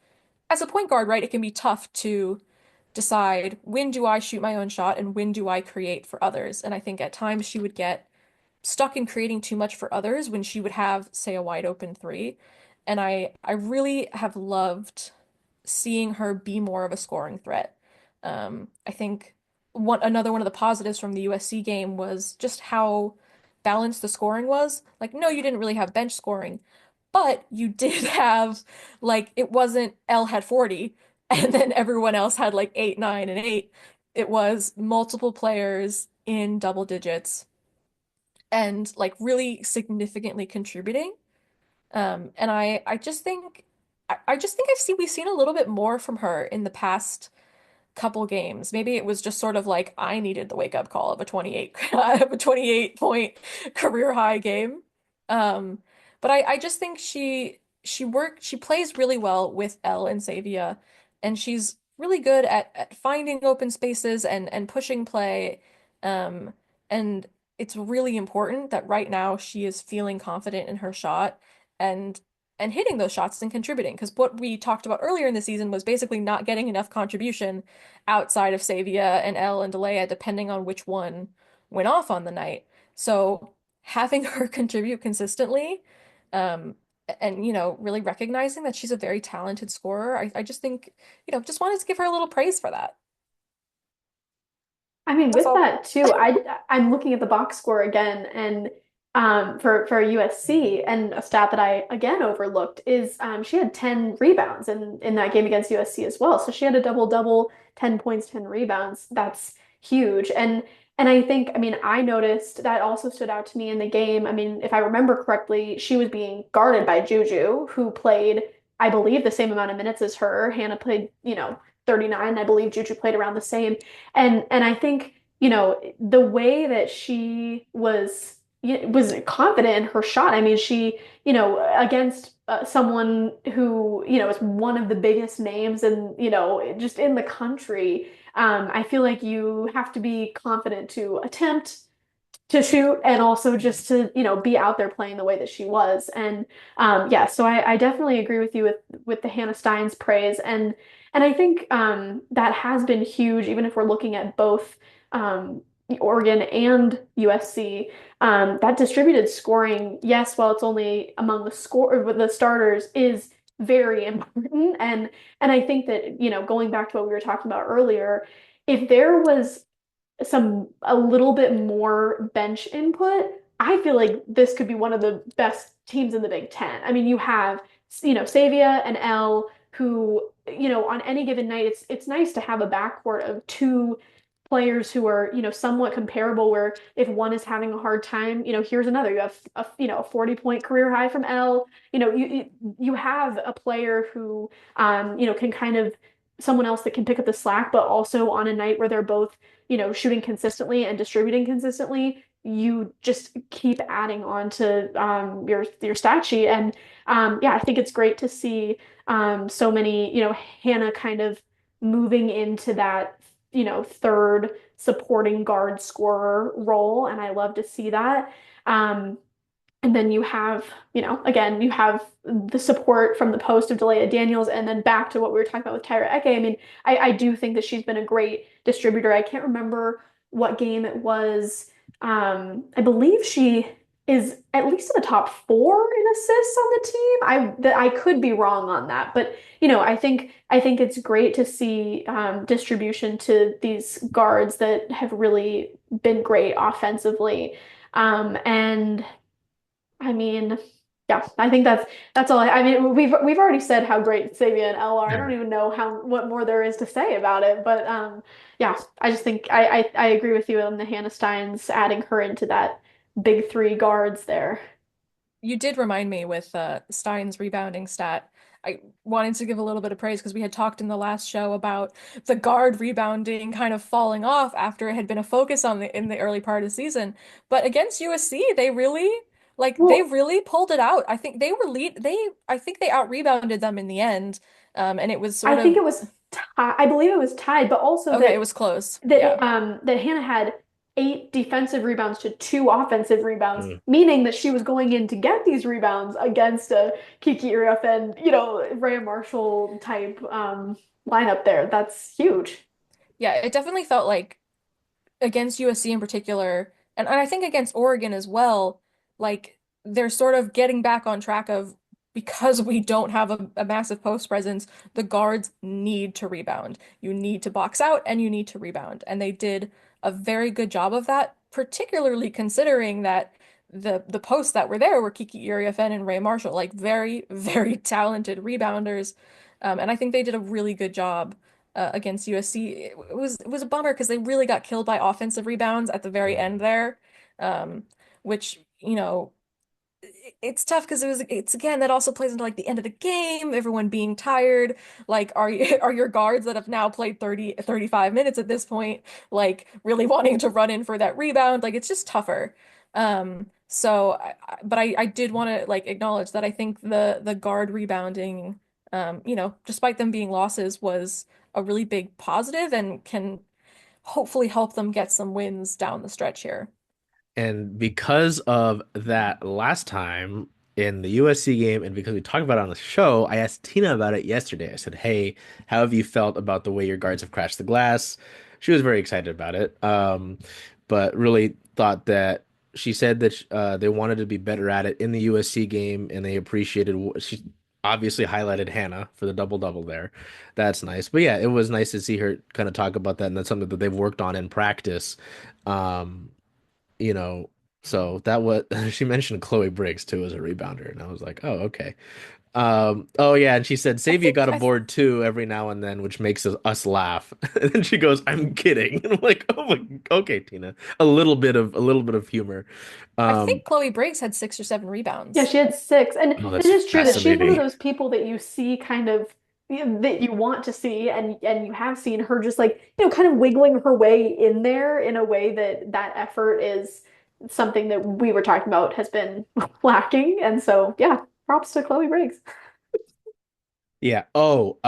as a point guard, right, it can be tough to decide when do I shoot my own shot and when do I create for others. And I think at times she would get stuck in creating too much for others when she would have, say, a wide open three. And I really have loved seeing her be more of a scoring threat. I think another one of the positives from the USC game was just how balanced the scoring was. Like, no, you didn't really have bench scoring, but you did have like it wasn't Elle had 40 and then everyone else had like 8, 9, and 8. It was multiple players in double digits and like really significantly contributing. And I just think we've seen a little bit more from her in the past couple games. Maybe it was just sort of like I needed the wake up call of a 28 of a 28 point career high game. Um, but I just think she plays really well with Elle and Savia, and she's really good at finding open spaces and pushing play. Um, and it's really important that right now she is feeling confident in her shot and hitting those shots and contributing. Because what we talked about earlier in the season was basically not getting enough contribution outside of Savia and Elle and Dalayah, depending on which one went off on the night. So having her contribute consistently, um, and really recognizing that she's a very talented scorer, I just think, just wanted to give her a little praise for that. I mean, That's with all. that too, I'm looking at the box score again, and for USC, and a stat that I again overlooked is she had 10 rebounds in that game against USC as well. So she had a double double, 10 points, 10 rebounds. That's huge. And I think, I mean, I noticed that also stood out to me in the game. I mean, if I remember correctly, she was being guarded by Juju, who played, I believe, the same amount of minutes as her. Hannah played, 39. I believe Juju played around the same. And I think, the way that she was confident in her shot. I mean, she, against someone who, is one of the biggest names and, just in the country. I feel like you have to be confident to attempt to shoot and also just to, be out there playing the way that she was. And yeah, so I definitely agree with you with the Hannah Stein's praise. And I think that has been huge, even if we're looking at both Oregon and USC. That distributed scoring, yes, while it's only among the starters, is very important. And I think that, going back to what we were talking about earlier, if there was a little bit more bench input, I feel like this could be one of the best teams in the Big Ten. I mean, you have, Savia and Elle, who, on any given night, it's nice to have a backcourt of two players who are, somewhat comparable, where if one is having a hard time, here's another. You have a 40-point career high from Elle. You have a player who can kind of someone else that can pick up the slack, but also on a night where they're both, shooting consistently and distributing consistently, you just keep adding on to your stat sheet. And yeah, I think it's great to see so many, Hannah kind of moving into that, third supporting guard scorer role. And I love to see that. And then you have, again, you have the support from the post of Dalayah Daniels, and then back to what we were talking about with Tyra Eke. I mean, I do think that she's been a great distributor. I can't remember what game it was. I believe she is at least in the top four in assists on the team. I could be wrong on that, but I think it's great to see distribution to these guards that have really been great offensively. And I mean, yeah, I think that's all. I mean, we've already said how great Savia and Elle are. I don't even know how what more there is to say about it. But yeah, I just think I agree with you on the Hannah Steins adding her into that big three guards there. You did remind me with Stein's rebounding stat. I wanted to give a little bit of praise because we had talked in the last show about the guard rebounding kind of falling off after it had been a focus on the in the early part of the season. But against USC, they Well, really pulled it out. I think they were lead they I think they out rebounded them in the end. And it was I sort think of it was I believe it was tied, but also okay, it that was close. that Yeah. um that Hannah had 8 defensive rebounds to 2 offensive rebounds, Mm. meaning that she was going in to get these rebounds against a Kiki Uriaf and Rhea Marshall type lineup there. That's huge. Yeah, it definitely felt like against USC in particular, and I think against Oregon as well, like they're sort of getting back on track of because we don't have a massive post presence, the guards need to rebound. You need to box out and you need to rebound. And they did a very good job of that, particularly considering that the posts that were there were Kiki Iriafen and Ray Marshall, like very, very talented rebounders. And I think they did a really good job against USC. It was a bummer because they really got killed by offensive rebounds at the very end there, which it's tough because it's again that also plays into like the end of the game, everyone being tired. Like, are your guards that have now played 35 minutes at this point, like really wanting to run in for that rebound? Like it's just tougher. But I did want to like acknowledge that I think the guard rebounding, despite them being losses, was a really big positive and can hopefully help them get some wins down the stretch here. And because of that last time in the USC game, and because we talked about it on the show, I asked Tina about it yesterday. I said, "Hey, how have you felt about the way your guards have crashed the glass?" She was very excited about it, but really thought that she said that they wanted to be better at it in the USC game, and they appreciated. She obviously highlighted Hannah for the double double there. That's nice. But yeah, it was nice to see her kind of talk about that, and that's something that they've worked on in practice. Um, you know, so that was she mentioned Chloe Briggs too as a rebounder, and I was like, oh, okay. Oh yeah, and she said I Savia think got a I board too every now and then, which makes us laugh. And then she goes, "I'm kidding." And I'm like, "Oh my, okay, Tina, a little bit of humor." I Um, think Chloe Briggs had 6 or 7 Yeah, rebounds. she had six. And oh, it that's is true that she's one of fascinating. those people that you see kind of that you want to see and you have seen her just like, kind of wiggling her way in there in a way that that effort is something that we were talking about has been lacking. And so, yeah, props to Chloe Briggs. Yeah. Oh,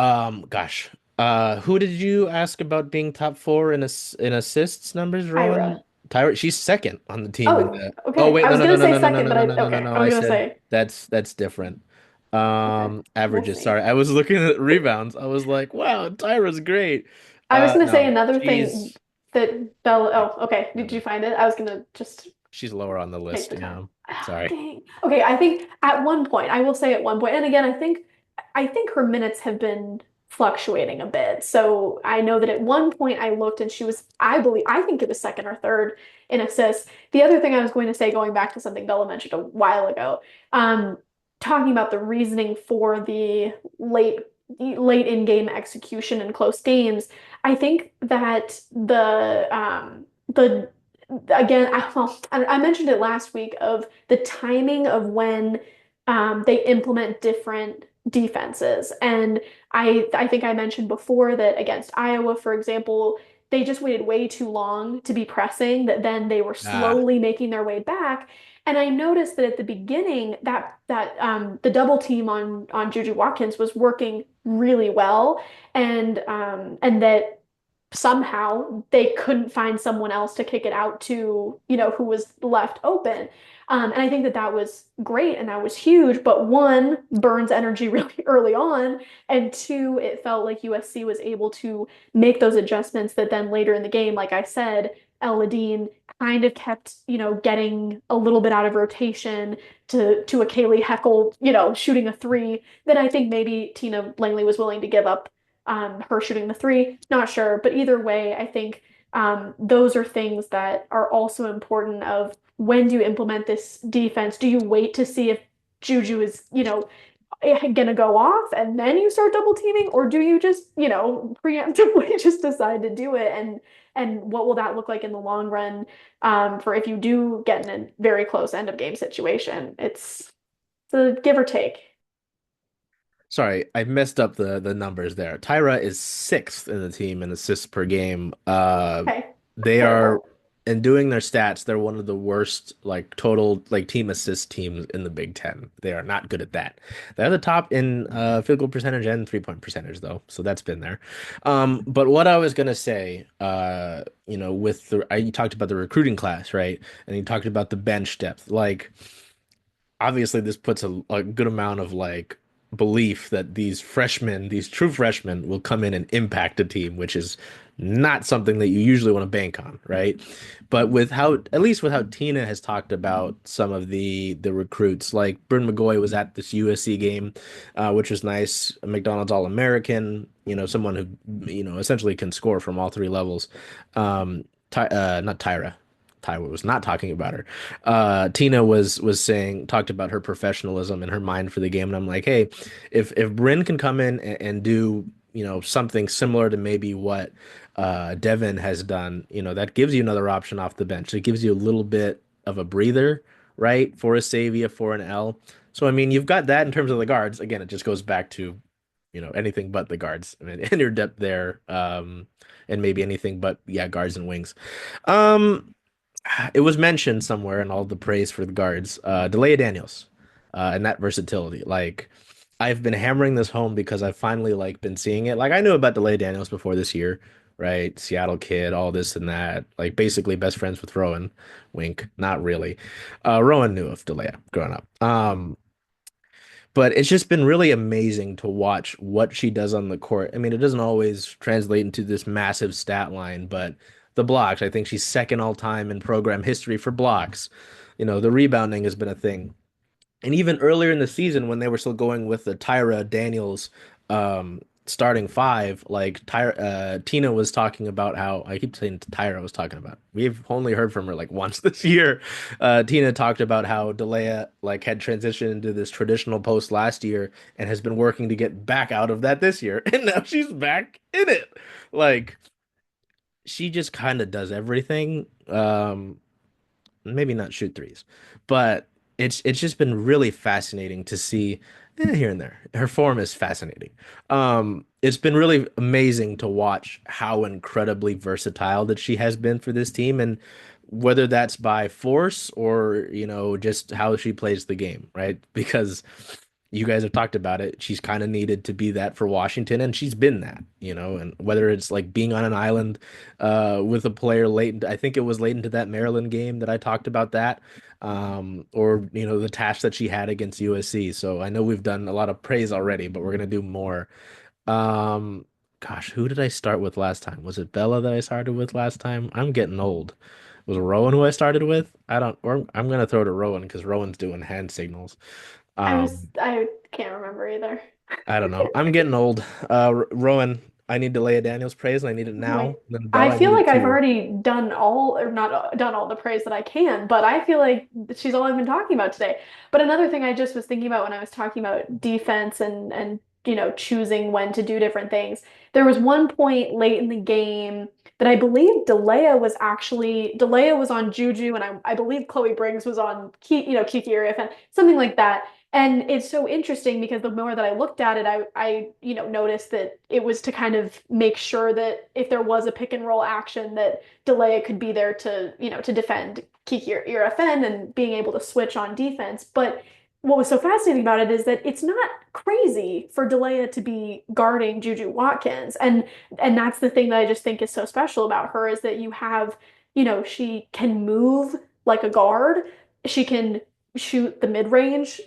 gosh. Who did you ask about being top four in assists numbers, Rowan? Tyra. Tyra, she's second on the team in Oh, the. Oh okay. wait, I no, was no, no, gonna no, say no, no, no, second, no, but no, I no, no, no, okay. no. I was I gonna said say that's different. okay. We'll Averages. see. Sorry, I was looking at rebounds. I was like, wow, Tyra's great. I was gonna say No, another thing she's that Bella. no, Oh, okay. no, Did you no. find it? I was gonna just She's lower on the take list. the time. Yeah. Oh, Sorry. dang. Okay, I think at one point, I will say at one point, and again, I think her minutes have been fluctuating a bit. So I know that at one point I looked and she was, I think it was second or third in assists. The other thing I was going to say, going back to something Bella mentioned a while ago, um, talking about the reasoning for the late in game execution in close games, I think that the again, I mentioned it last week of the timing of when they implement different defenses. And I think I mentioned before that against Iowa, for example, they just waited way too long to be pressing, that then they were Ah, slowly making their way back. And I noticed that at the beginning that the double team on Juju Watkins was working really well, and that somehow they couldn't find someone else to kick it out to, who was left open. And I think that that was great and that was huge. But one, burns energy really early on. And two, it felt like USC was able to make those adjustments that then later in the game, like I said, El Ladine kind of kept, getting a little bit out of rotation to a Kaylee Heckle, shooting a three that I think maybe Tina Langley was willing to give up her shooting the three. Not sure, but either way, I think those are things that are also important of when do you implement this defense? Do you wait to see if Juju is, gonna go off and then you start double teaming, or do you just, preemptively just decide to do it? And what will that look like in the long run for if you do get in a very close end of game situation? It's a give or take. sorry, I messed up the numbers there. Tyra is sixth in the team in assists per game. Okay, They are terrible. in doing their stats, they're one of the worst like total like team assist teams in the Big Ten. They are not good at that. They're the top in field goal percentage and 3-point percentage though, so that's been there. But what I was gonna say, with you talked about the recruiting class, right? And you talked about the bench depth, like obviously this puts a good amount of like belief that these freshmen, these true freshmen, will come in and impact a team, which is not something that you usually want to bank on, right? But with how, at least with how Tina has talked about some of the recruits, like Bryn McGoy was at this USC game, which was nice. A McDonald's All-American, someone who, essentially can score from all three levels. Not Tyra. Tyra was not talking about her. Tina was saying talked about her professionalism and her mind for the game, and I'm like, hey, if Bryn can come in and do something similar to maybe what Devin has done, that gives you another option off the bench. It gives you a little bit of a breather, right, for a Savia, for an L. So I mean, you've got that in terms of the guards. Again, it just goes back to anything but the guards. I mean, and your depth there, and maybe anything but yeah, guards and wings. Um, it was mentioned somewhere in all the praise for the guards, Dalayah Daniels, and that versatility. Like, I've been hammering this home because I've finally like been seeing it. Like, I knew about Dalayah Daniels before this year, right? Seattle kid, all this and that. Like, basically best friends with Rowan. Wink, not really. Rowan knew of Dalayah growing up. But it's just been really amazing to watch what she does on the court. I mean, it doesn't always translate into this massive stat line, but the blocks, I think she's second all time in program history for blocks. The rebounding has been a thing. And even earlier in the season, when they were still going with the Tyra Daniels starting five, like Tina was talking about how I keep saying Tyra was talking about. We've only heard from her like once this year. Tina talked about how Dalayah like had transitioned into this traditional post last year and has been working to get back out of that this year, and now she's back in it. Like she just kind of does everything. Maybe not shoot threes, but it's just been really fascinating to see here and there. Her form is fascinating. It's been really amazing to watch how incredibly versatile that she has been for this team, and whether that's by force or, just how she plays the game, right? Because you guys have talked about it. She's kind of needed to be that for Washington, and she's been that, and whether it's like being on an island with a player I think it was late into that Maryland game that I talked about that, or, the task that she had against USC. So I know we've done a lot of praise already, but we're gonna do more. Um, Gosh, who did I start with last time? Was it Bella that I started with last time? I'm getting old. Was it Rowan who I started with? I don't, or I'm gonna throw to Rowan because Rowan's doing hand signals. Um, I can't remember either. I don't know. I'm getting old. Rowan, I need Dalayah Daniels praise, and I need it Wait, now. Then I Bella, I feel need it like I've too. already done all, or not done all the praise that I can, but I feel like she's all I've been talking about today. But another thing I just was thinking about when I was talking about defense and choosing when to do different things. There was one point late in the game that I believe Dalayah was on Juju, and I believe Chloe Briggs was on Kiki Iriafen, something like that. And it's so interesting because the more that I looked at it, I noticed that it was to kind of make sure that if there was a pick and roll action, that Dalayah could be there to defend Kiki or Irafen and being able to switch on defense. But what was so fascinating about it is that it's not crazy for Dalayah to be guarding Juju Watkins. And that's the thing that I just think is so special about her is that she can move like a guard. She can shoot the mid-range,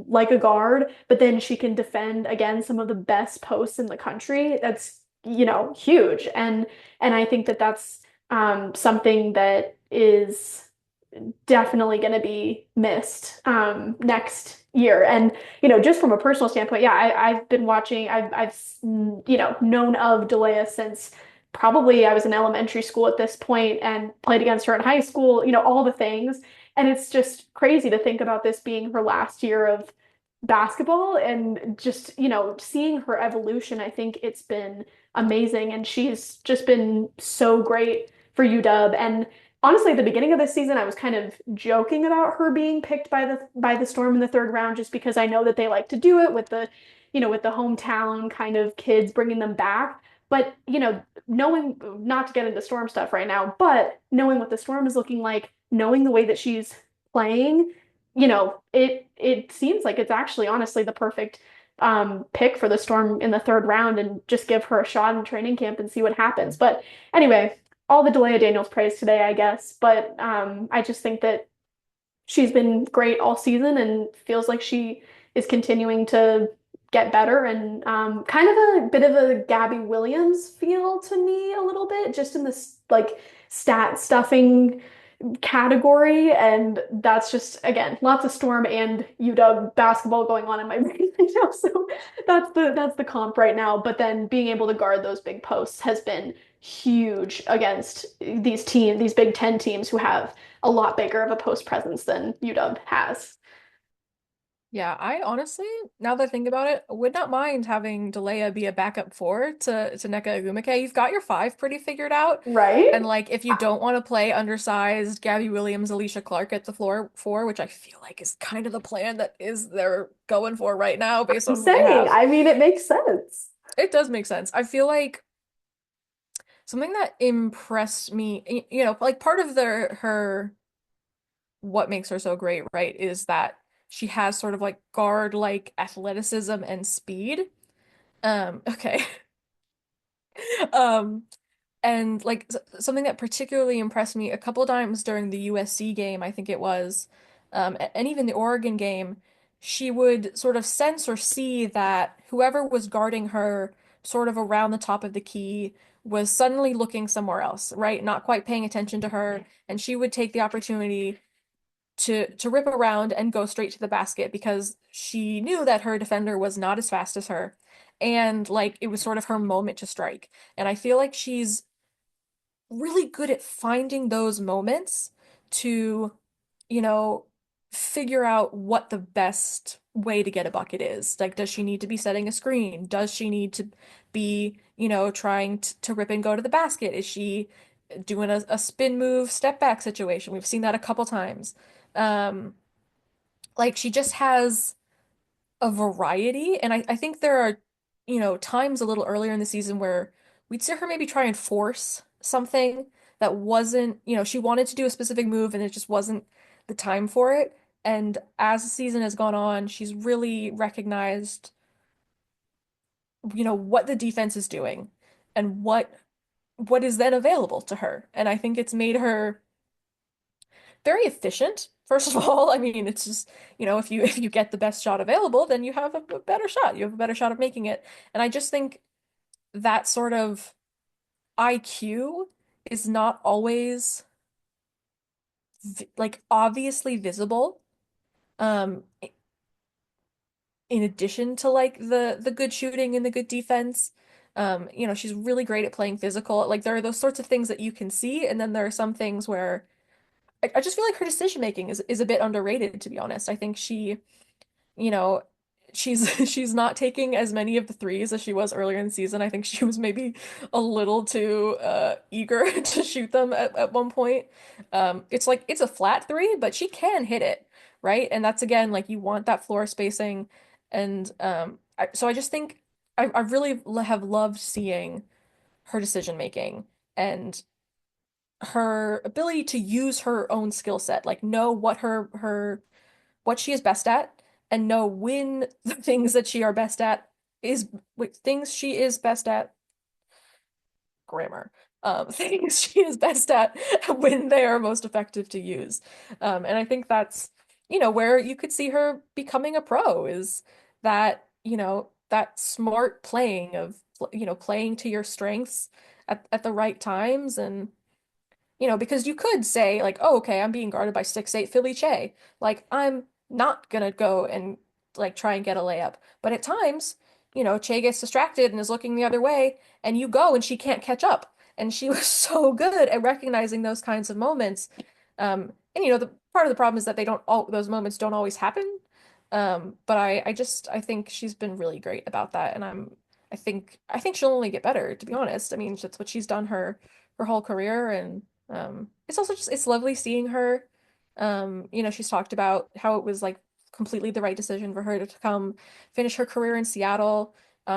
like a guard, but then she can defend against some of the best posts in the country. That's, huge. And I think that that's something that is definitely going to be missed next year. And just from a personal standpoint, yeah, I've been watching. I've known of Dalayah since probably I was in elementary school at this point and played against her in high school. All the things. And it's just crazy to think about this being her last year of basketball and just seeing her evolution. I think it's been amazing, and she's just been so great for UW. And honestly, at the beginning of this season, I was kind of joking about her being picked by the Storm in the third round, just because I know that they like to do it with the hometown kind of kids bringing them back. But knowing not to get into Storm stuff right now, but knowing what the Storm is looking like, knowing the way that she's playing, it seems like it's actually honestly the perfect pick for the Storm in the third round, and just give her a shot in training camp and see what happens. But anyway, all the Dalayah Daniels praise today, I guess. But I just think that she's been great all season and feels like she is continuing to get better, and kind of a bit of a Gabby Williams feel to me a little bit, just in this like stat stuffing category. And that's just, again, lots of Storm and UW basketball going on in my brain right now. So that's the comp right now. But then being able to guard those big posts has been huge against these Big Ten teams who have a lot bigger of a post presence than UW has. Yeah, I honestly, now that I think about it, would not mind having Dalayah be a backup four to Nneka Ogwumike. You've got your five pretty figured out. Right? And like if you don't want to play undersized Gabby Williams, Alicia Clark at the floor four, which I feel like is kind of the plan that is they're going for right now based I'm on who they saying, have. I mean, it makes sense. It does make sense. I feel like something that impressed me, like part of her what makes her so great, right, is that she has sort of like guard like athleticism and speed. Okay. Um, and like something that particularly impressed me a couple times during the USC game, I think it was, and even the Oregon game, she would sort of sense or see that whoever was guarding her sort of around the top of the key was suddenly looking somewhere else, right? Not quite paying attention to her, and she would take the opportunity to rip around and go straight to the basket because she knew that her defender was not as fast as her. and like it was sort of her moment to strike. And I feel like she's really good at finding those moments to, you know, figure out what the best way to get a bucket is. Like, does she need to be setting a screen? Does she need to be, trying to rip and go to the basket? Is she doing a spin move, step back situation? We've seen that a couple times. Um, like she just has a variety. And I think there are, times a little earlier in the season where we'd see her maybe try and force something that wasn't, she wanted to do a specific move and it just wasn't the time for it. And as the season has gone on, she's really recognized, what the defense is doing and what is then available to her. And I think it's made her very efficient. First of all, I mean, it's just, if you get the best shot available, then you have a better shot. You have a better shot of making it. And I just think that sort of IQ is not always like obviously visible. Um, in addition to like the good shooting and the good defense. She's really great at playing physical. Like there are those sorts of things that you can see, and then there are some things where I just feel like her decision making is a bit underrated, to be honest. I think you know, she's she's not taking as many of the threes as she was earlier in the season. I think she was maybe a little too eager to shoot them at one point. It's like it's a flat three, but she can hit it, right? And that's again like you want that floor spacing, and so I just think I really have loved seeing her decision making and her ability to use her own skill set, like know what she is best at and know when the things that she are best at is things she is best at, grammar. Things she is best at when they are most effective to use. And I think that's, where you could see her becoming a pro is that, that smart playing of, playing to your strengths at the right times and because you could say like, oh, okay, I'm being guarded by 6'8" Philly Che. Like, I'm not gonna go and like try and get a layup. But at times, Che gets distracted and is looking the other way, and you go and she can't catch up. And she was so good at recognizing those kinds of moments. And the part of the problem is that they don't all those moments don't always happen. But I think she's been really great about that, and I think she'll only get better, to be honest. I mean, that's what she's done her whole career, and it's also just it's lovely seeing her. She's talked about how it was like completely the right decision for her to come finish her career in Seattle.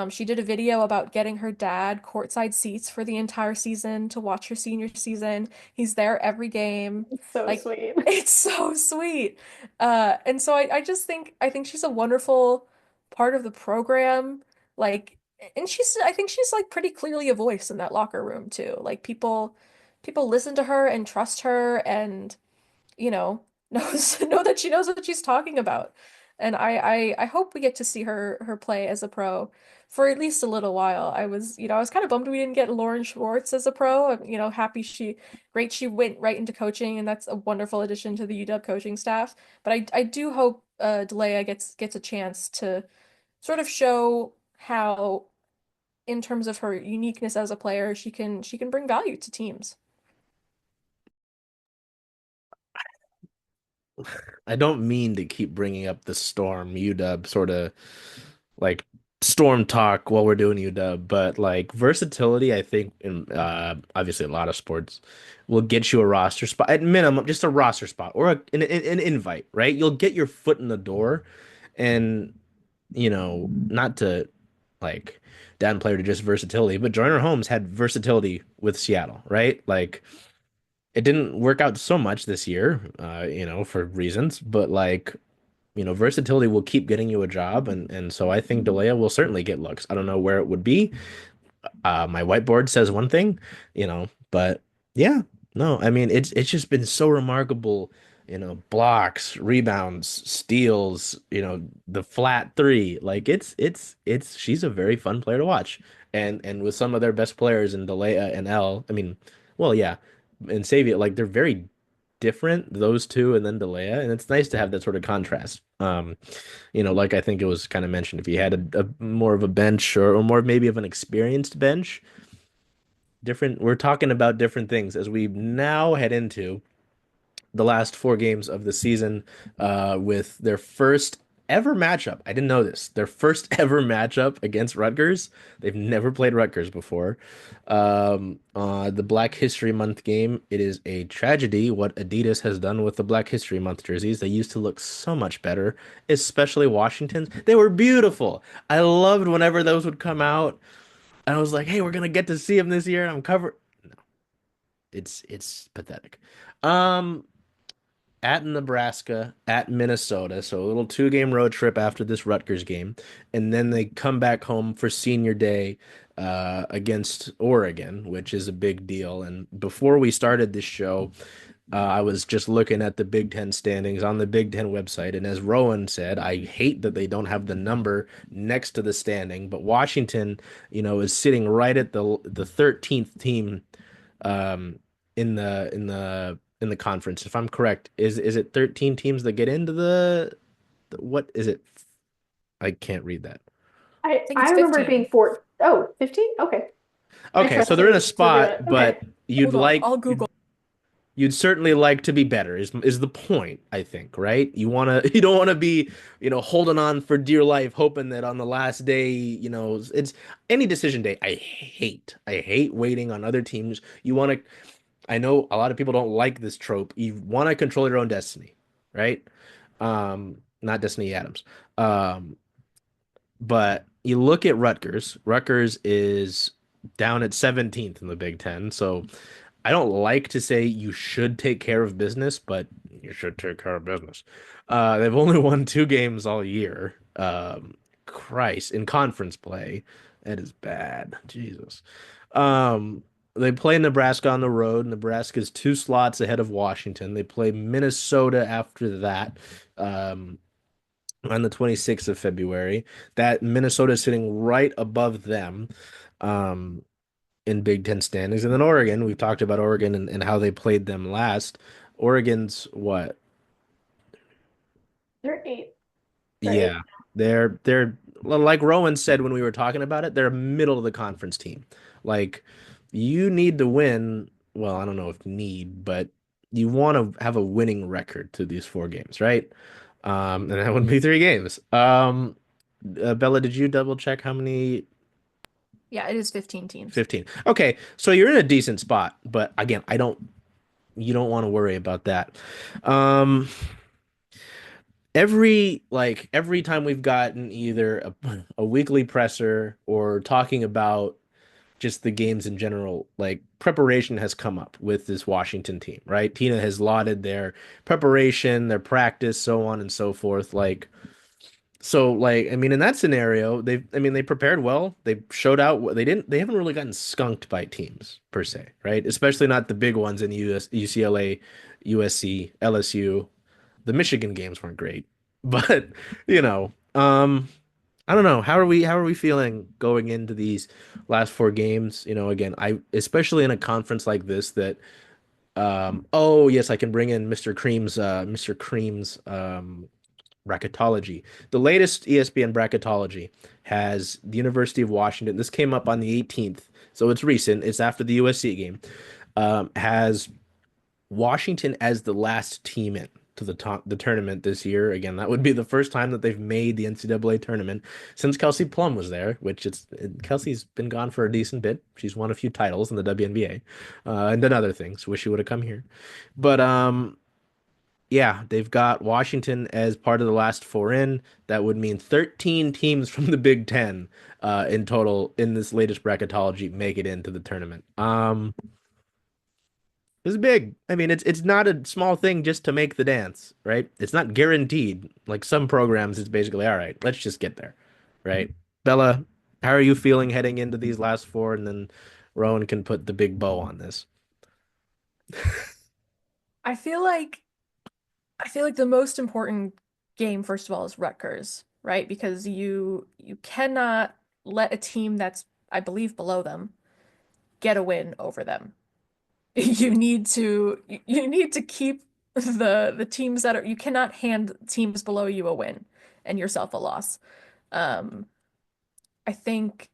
She did a video about getting her dad courtside seats for the entire season to watch her senior season. He's there every game. It's so Like sweet. it's so sweet. And so I just think I think she's a wonderful part of the program. Like and I think she's like pretty clearly a voice in that locker room too. Like people listen to her and trust her and know that she knows what she's talking about. And I hope we get to see her play as a pro for at least a little while. I was kind of bummed we didn't get Lauren Schwartz as a pro. I'm, happy great she went right into coaching and that's a wonderful addition to the UW coaching staff. But I do hope Dalayah gets a chance to sort of show how in terms of her uniqueness as a player, she can bring value to teams. I don't mean to keep bringing up the Storm UW sort of like Storm talk while we're doing UW, but like versatility, I think in obviously a lot of sports will get you a roster spot at minimum, just a roster spot or an invite, right? You'll get your foot in the door, and not to like downplay to just versatility, but Joyner Holmes had versatility with Seattle, right? Like it didn't work out so much this year, for reasons, but like, versatility will keep getting you a job, and so I think Dalayah will certainly get looks. I don't know where it would be. My whiteboard says one thing, but yeah, no, I mean it's just been so remarkable, blocks, rebounds, steals, the flat three. Like it's she's a very fun player to watch. And with some of their best players in Dalayah and L, I mean, well, yeah, and Savia, like they're very different, those two and then Dalayah, and it's nice to have that sort of contrast. Like I think it was kind of mentioned, if you had a more of a bench or more maybe of an experienced bench, different. We're talking about different things as we now head into the last four games of the season, with their first ever matchup. I didn't know this. Their first ever matchup against Rutgers. They've never played Rutgers before. The Black History Month game. It is a tragedy what Adidas has done with the Black History Month jerseys. They used to look so much better, especially Washington's. They were beautiful. I loved whenever those would come out. I was like, hey, we're gonna get to see them this year. I'm covered. No, it's pathetic. Um, at Nebraska, at Minnesota, so a little two-game road trip after this Rutgers game, and then they come back home for senior day against Oregon, which is a big deal. And before we started this show, I was just looking at the Big Ten standings on the Big Ten website, and as Rowan said, I hate that they don't have the number next to the standing, but Washington, is sitting right at the 13th team um, in the conference. If I'm correct, is it 13 teams that get into what is it? I can't read that. I think I it's remember it being 15. four. Oh, 15? Okay. I Okay, so trust they're in a you to do spot, it. but Okay. you'd Hold on, like I'll Google. you'd certainly like to be better is the point, I think, right? You don't want to be, holding on for dear life, hoping that on the last day, it's any decision day. I hate. I hate waiting on other teams. I know a lot of people don't like this trope. You want to control your own destiny, right? Not Destiny Adams. Um, but you look at Rutgers. Rutgers is down at 17th in the Big Ten. So I don't like to say you should take care of business, but you should take care of business. They've only won two games all year. Christ, in conference play, that is bad. Jesus. Um, they play Nebraska on the road. Nebraska's two slots ahead of Washington. They play Minnesota after that. Um, on the 26th of February. That Minnesota is sitting right above them um, in Big Ten standings. And then Oregon, we've talked about Oregon and how they played them last. Oregon's what? They're eight, right? Yeah, they're like Rowan said when we were talking about it, they're a middle of the conference team. Like you need to win. Well, I don't know if need, but you want to have a winning record to these four games, right? And that would be three games. Bella, did you double check how many? Yeah, it is 15 teams. 15. Okay, so you're in a decent spot, but again, you don't want to worry about that. Um, every time we've gotten either a weekly presser or talking about just the games in general, like preparation has come up with this Washington team, right? Tina has lauded their preparation, their practice, so on and so forth. I mean, in that scenario, they prepared well. They showed out they haven't really gotten skunked by teams per se, right? Especially not the big ones in UCLA, USC, LSU. The Michigan games weren't great, but you know, I don't know. How are we feeling going into these last four games? Again, I especially in a conference like this that oh yes, I can bring in Mr. Cream's bracketology. The latest ESPN bracketology has the University of Washington. This came up on the 18th, so it's recent. It's after the USC game. Has Washington as the last team in to the tournament this year. Again, that would be the first time that they've made the NCAA tournament since Kelsey Plum was there, which Kelsey's been gone for a decent bit. She's won a few titles in the WNBA, and done other things. Wish she would have come here. But yeah, they've got Washington as part of the last four in. That would mean 13 teams from the Big Ten in total in this latest bracketology make it into the tournament. It's big. I mean, it's not a small thing just to make the dance, right? It's not guaranteed. Like some programs, it's basically all right. Let's just get there, right? Bella, how are you feeling heading into these last four, and then Rowan can put the big bow on this. I feel like I feel like the most important game, first of all, is Rutgers, right? Because you cannot let a team that's, I believe, below them get a win over them. You need to keep the teams that are you cannot hand teams below you a win and yourself a loss. Um, I think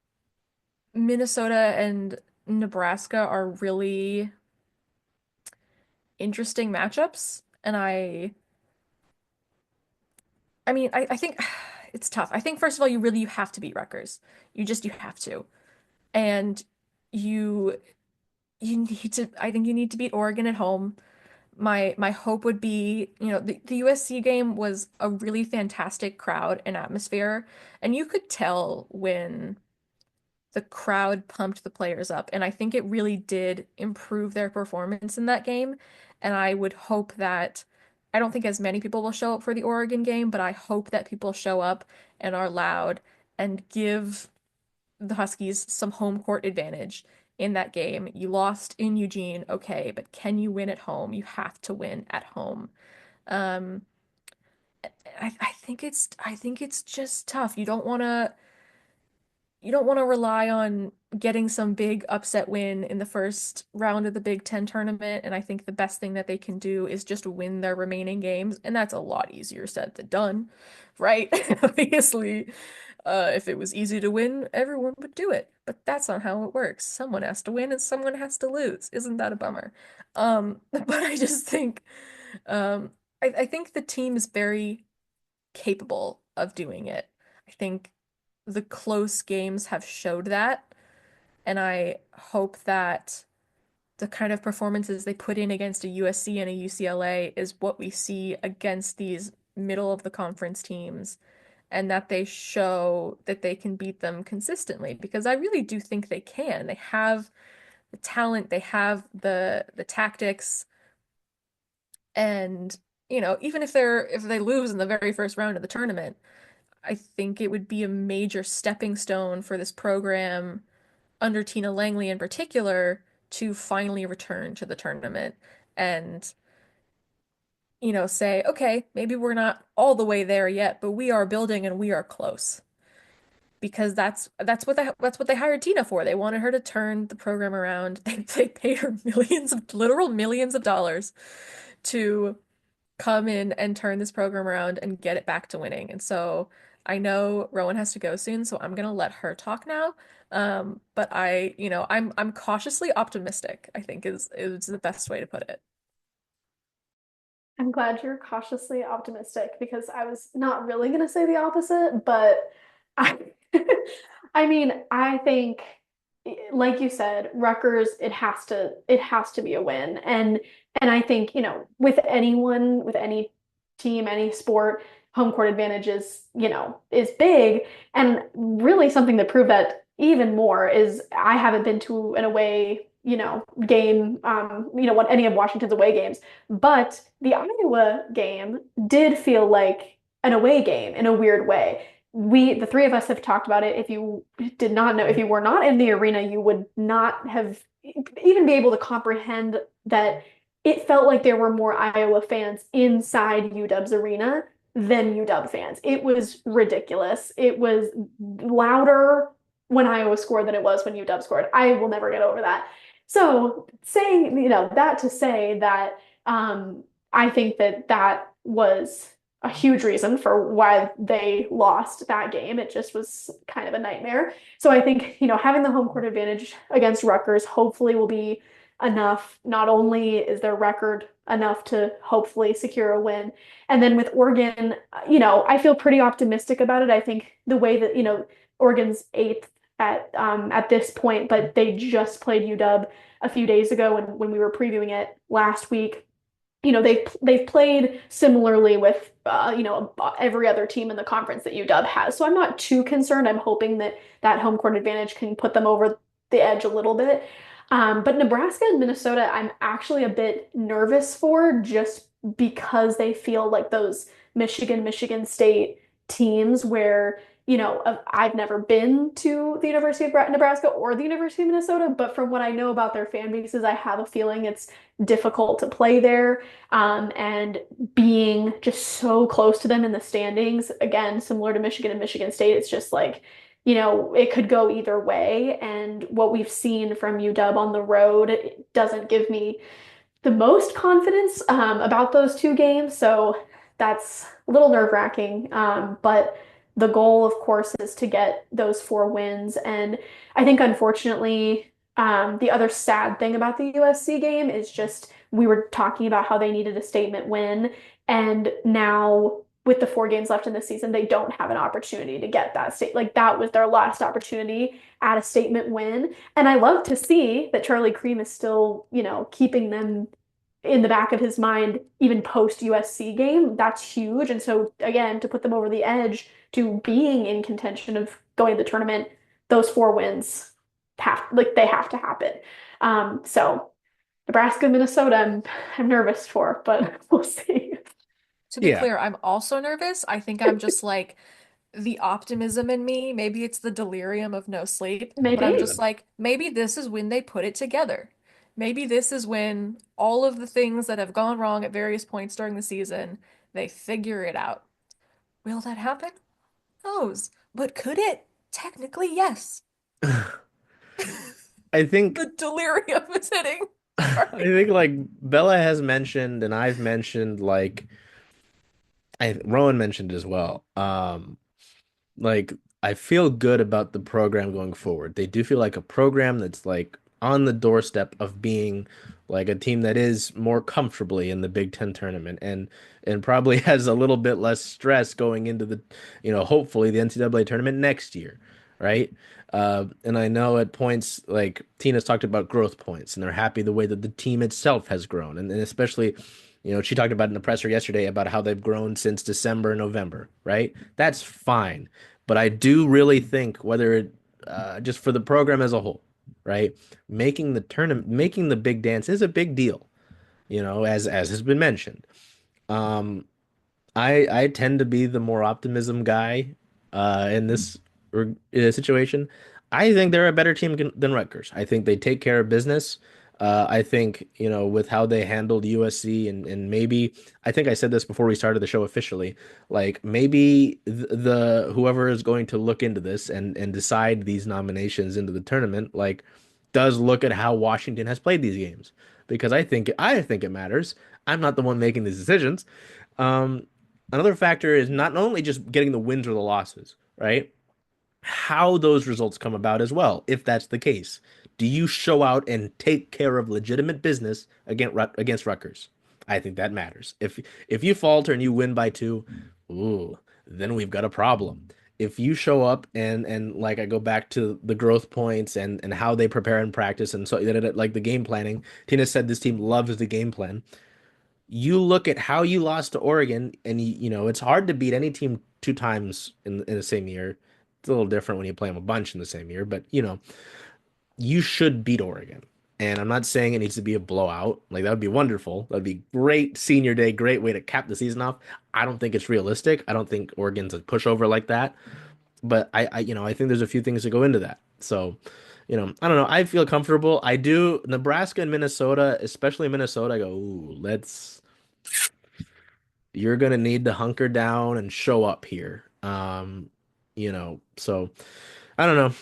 Minnesota and Nebraska are really interesting matchups, and I mean I think it's tough. I think first of all you have to beat Rutgers. You have to. And you you need to I think you need to beat Oregon at home. My hope would be, the USC game was a really fantastic crowd and atmosphere, and you could tell when the crowd pumped the players up, and I think it really did improve their performance in that game. And I would hope that I don't think as many people will show up for the Oregon game, but I hope that people show up and are loud and give the Huskies some home court advantage in that game. You lost in Eugene, okay, but can you win at home? You have to win at home. Um, I think it's just tough. You don't want to rely on getting some big upset win in the first round of the Big Ten tournament. And I think the best thing that they can do is just win their remaining games. And that's a lot easier said than done, right? Obviously, if it was easy to win, everyone would do it. But that's not how it works. Someone has to win and someone has to lose. Isn't that a bummer? But I just think, um, I think the team is very capable of doing it. I think the close games have showed that, and I hope that the kind of performances they put in against a USC and a UCLA is what we see against these middle of the conference teams, and that they show that they can beat them consistently, because I really do think they can. They have the talent, they have the tactics, and even if they lose in the very first round of the tournament, I think it would be a major stepping stone for this program under Tina Langley in particular to finally return to the tournament and, say, okay, maybe we're not all the way there yet, but we are building and we are close. Because that's what they hired Tina for. They wanted her to turn the program around. They paid her literal millions of dollars to come in and turn this program around and get it back to winning. And so I know Rowan has to go soon, so I'm gonna let her talk now. But I'm cautiously optimistic, I think is the best way to put it. I'm glad you're cautiously optimistic because I was not really going to say the opposite, but I, I mean, I think, like you said, Rutgers, it has to be a win. And I think, with anyone, with any team, any sport, home court advantage is big. And really something to prove that even more is I haven't been to an away, game, what any of Washington's away games. But the Iowa game did feel like an away game in a weird way. The three of us have talked about it. If you did not know, if you were not in the arena, you would not have even be able to comprehend that it felt like there were more Iowa fans inside UW's arena than UW fans. It was ridiculous. It was louder when Iowa scored than it was when UW scored. I will never get over that. So saying, that to say that I think that was a huge reason for why they lost that game. It just was kind of a nightmare. So I think, having the home court advantage against Rutgers hopefully will be enough. Not only is their record enough to hopefully secure a win, and then with Oregon, I feel pretty optimistic about it. I think the way that, Oregon's eighth at this point, but they just played UW a few days ago when we were previewing it last week. They've played similarly with every other team in the conference that UW has. So I'm not too concerned. I'm hoping that home court advantage can put them over the edge a little bit. But Nebraska and Minnesota, I'm actually a bit nervous for just because they feel like those Michigan State teams where, I've never been to the University of Nebraska or the University of Minnesota, but from what I know about their fan bases, I have a feeling it's difficult to play there. And being just so close to them in the standings, again, similar to Michigan and Michigan State, it's just like, it could go either way. And what we've seen from UW on the road, it doesn't give me the most confidence about those two games. So that's a little nerve-wracking. But the goal, of course, is to get those 4 wins. And I think, unfortunately, the other sad thing about the USC game is just we were talking about how they needed a statement win. And now, with the 4 games left in the season, they don't have an opportunity to get that state. Like that was their last opportunity at a statement win. And I love to see that Charlie Cream is still, keeping them in the back of his mind, even post USC game. That's huge. And so, again, to put them over the edge to being in contention of going to the tournament, those 4 wins they have to happen. So Nebraska, Minnesota, I'm nervous for, but we'll see. To be Yeah. clear, I'm also nervous. I think I'm just like the optimism in me. Maybe it's the delirium of no sleep, but I'm just Maybe. like, maybe this is when they put it together. Maybe this is when all of the things that have gone wrong at various points during the season, they figure it out. Will that happen? Who knows? But could it? Technically, yes. I think The delirium is hitting. I Sorry. think like Bella has mentioned and I've mentioned like Rowan mentioned as well. Like I feel good about the program going forward. They do feel like a program that's like on the doorstep of being like a team that is more comfortably in the Big Ten tournament and probably has a little bit less stress going into the, hopefully the NCAA tournament next year, right? And I know at points like Tina's talked about growth points, and they're happy the way that the team itself has grown, and especially. She talked about in the presser yesterday about how they've grown since December, November, right? That's fine. But I do really think whether it just for the program as a whole, right? Making the tournament, making the big dance is a big deal, as has been mentioned. Um, I tend to be the more optimism guy in this situation. I think they're a better team than Rutgers. I think they take care of business. I think, with how they handled USC and maybe I think I said this before we started the show officially, like maybe the whoever is going to look into this and decide these nominations into the tournament, like does look at how Washington has played these games because I think it matters. I'm not the one making these decisions. Um, Another factor is not only just getting the wins or the losses, right? How those results come about as well, if that's the case. Do you show out and take care of legitimate business against Rutgers? I think that matters. If you falter and you win by 2, ooh, then we've got a problem. If you show up and like I go back to the growth points and how they prepare and practice and so like the game planning, Tina said this team loves the game plan. You look at how you lost to Oregon, and it's hard to beat any team 2 times in the same year. It's a little different when you play them a bunch in the same year, but you should beat Oregon. And I'm not saying it needs to be a blowout. Like that would be wonderful. That'd be great senior day, great way to cap the season off. I don't think it's realistic. I don't think Oregon's a pushover like that. But I think there's a few things that go into that. So, I don't know. I feel comfortable. I do. Nebraska and Minnesota, especially Minnesota, I go, ooh, you're gonna need to hunker down and show up here. So I don't know.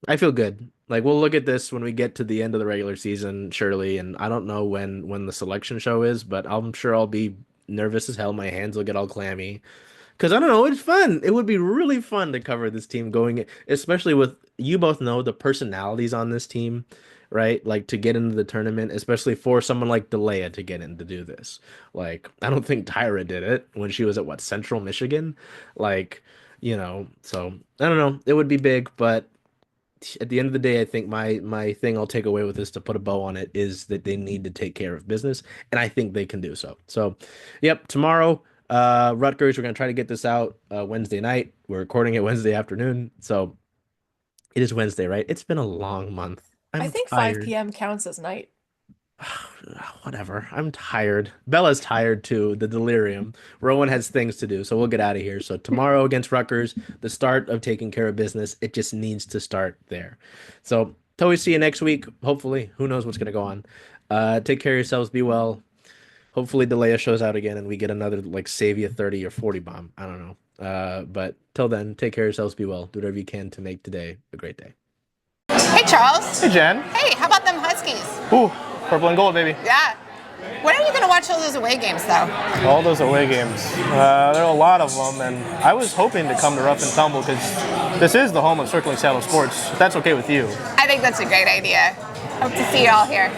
I feel good. Like we'll look at this when we get to the end of the regular season, surely, and I don't know when the selection show is, but I'm sure I'll be nervous as hell. My hands will get all clammy. Because I don't know, it's fun. It would be really fun to cover this team going, especially with you both know the personalities on this team, right? Like to get into the tournament, especially for someone like Dalayah to get in to do this. Like, I don't think Tyra did it when she was at what, Central Michigan? Like, so I don't know. It would be big, but at the end of the day, I think my thing I'll take away with this to put a bow on it is that they need to take care of business, and I think they can do so. So, yep, tomorrow, Rutgers, we're gonna try to get this out Wednesday night. We're recording it Wednesday afternoon, so it is Wednesday, right? It's been a long month. I I'm think tired. 5 p.m. counts as night. Whatever. I'm tired. Bella's tired too. The delirium. Rowan has things to do, so we'll get out of here. So tomorrow against Rutgers, the start of taking care of business. It just needs to start there. So till we see you next week, hopefully. Who knows what's gonna go on? Take care of yourselves. Be well. Hopefully Delayah shows out again and we get another like save you 30 or 40 bomb. I don't know. But till then, take care of yourselves. Be well. Do whatever you can to make today a great day. Hey, Charles. Hey, Jen. Hey, how about them Huskies? Ooh, purple and gold, baby. Yeah. When are you going to watch all those away games, though? All those away games. There are a lot of them, and I was hoping to come to Rough and Tumble because this is the home of Circling Seattle sports. If that's okay with you. I think that's a great idea. Hope to see you all here.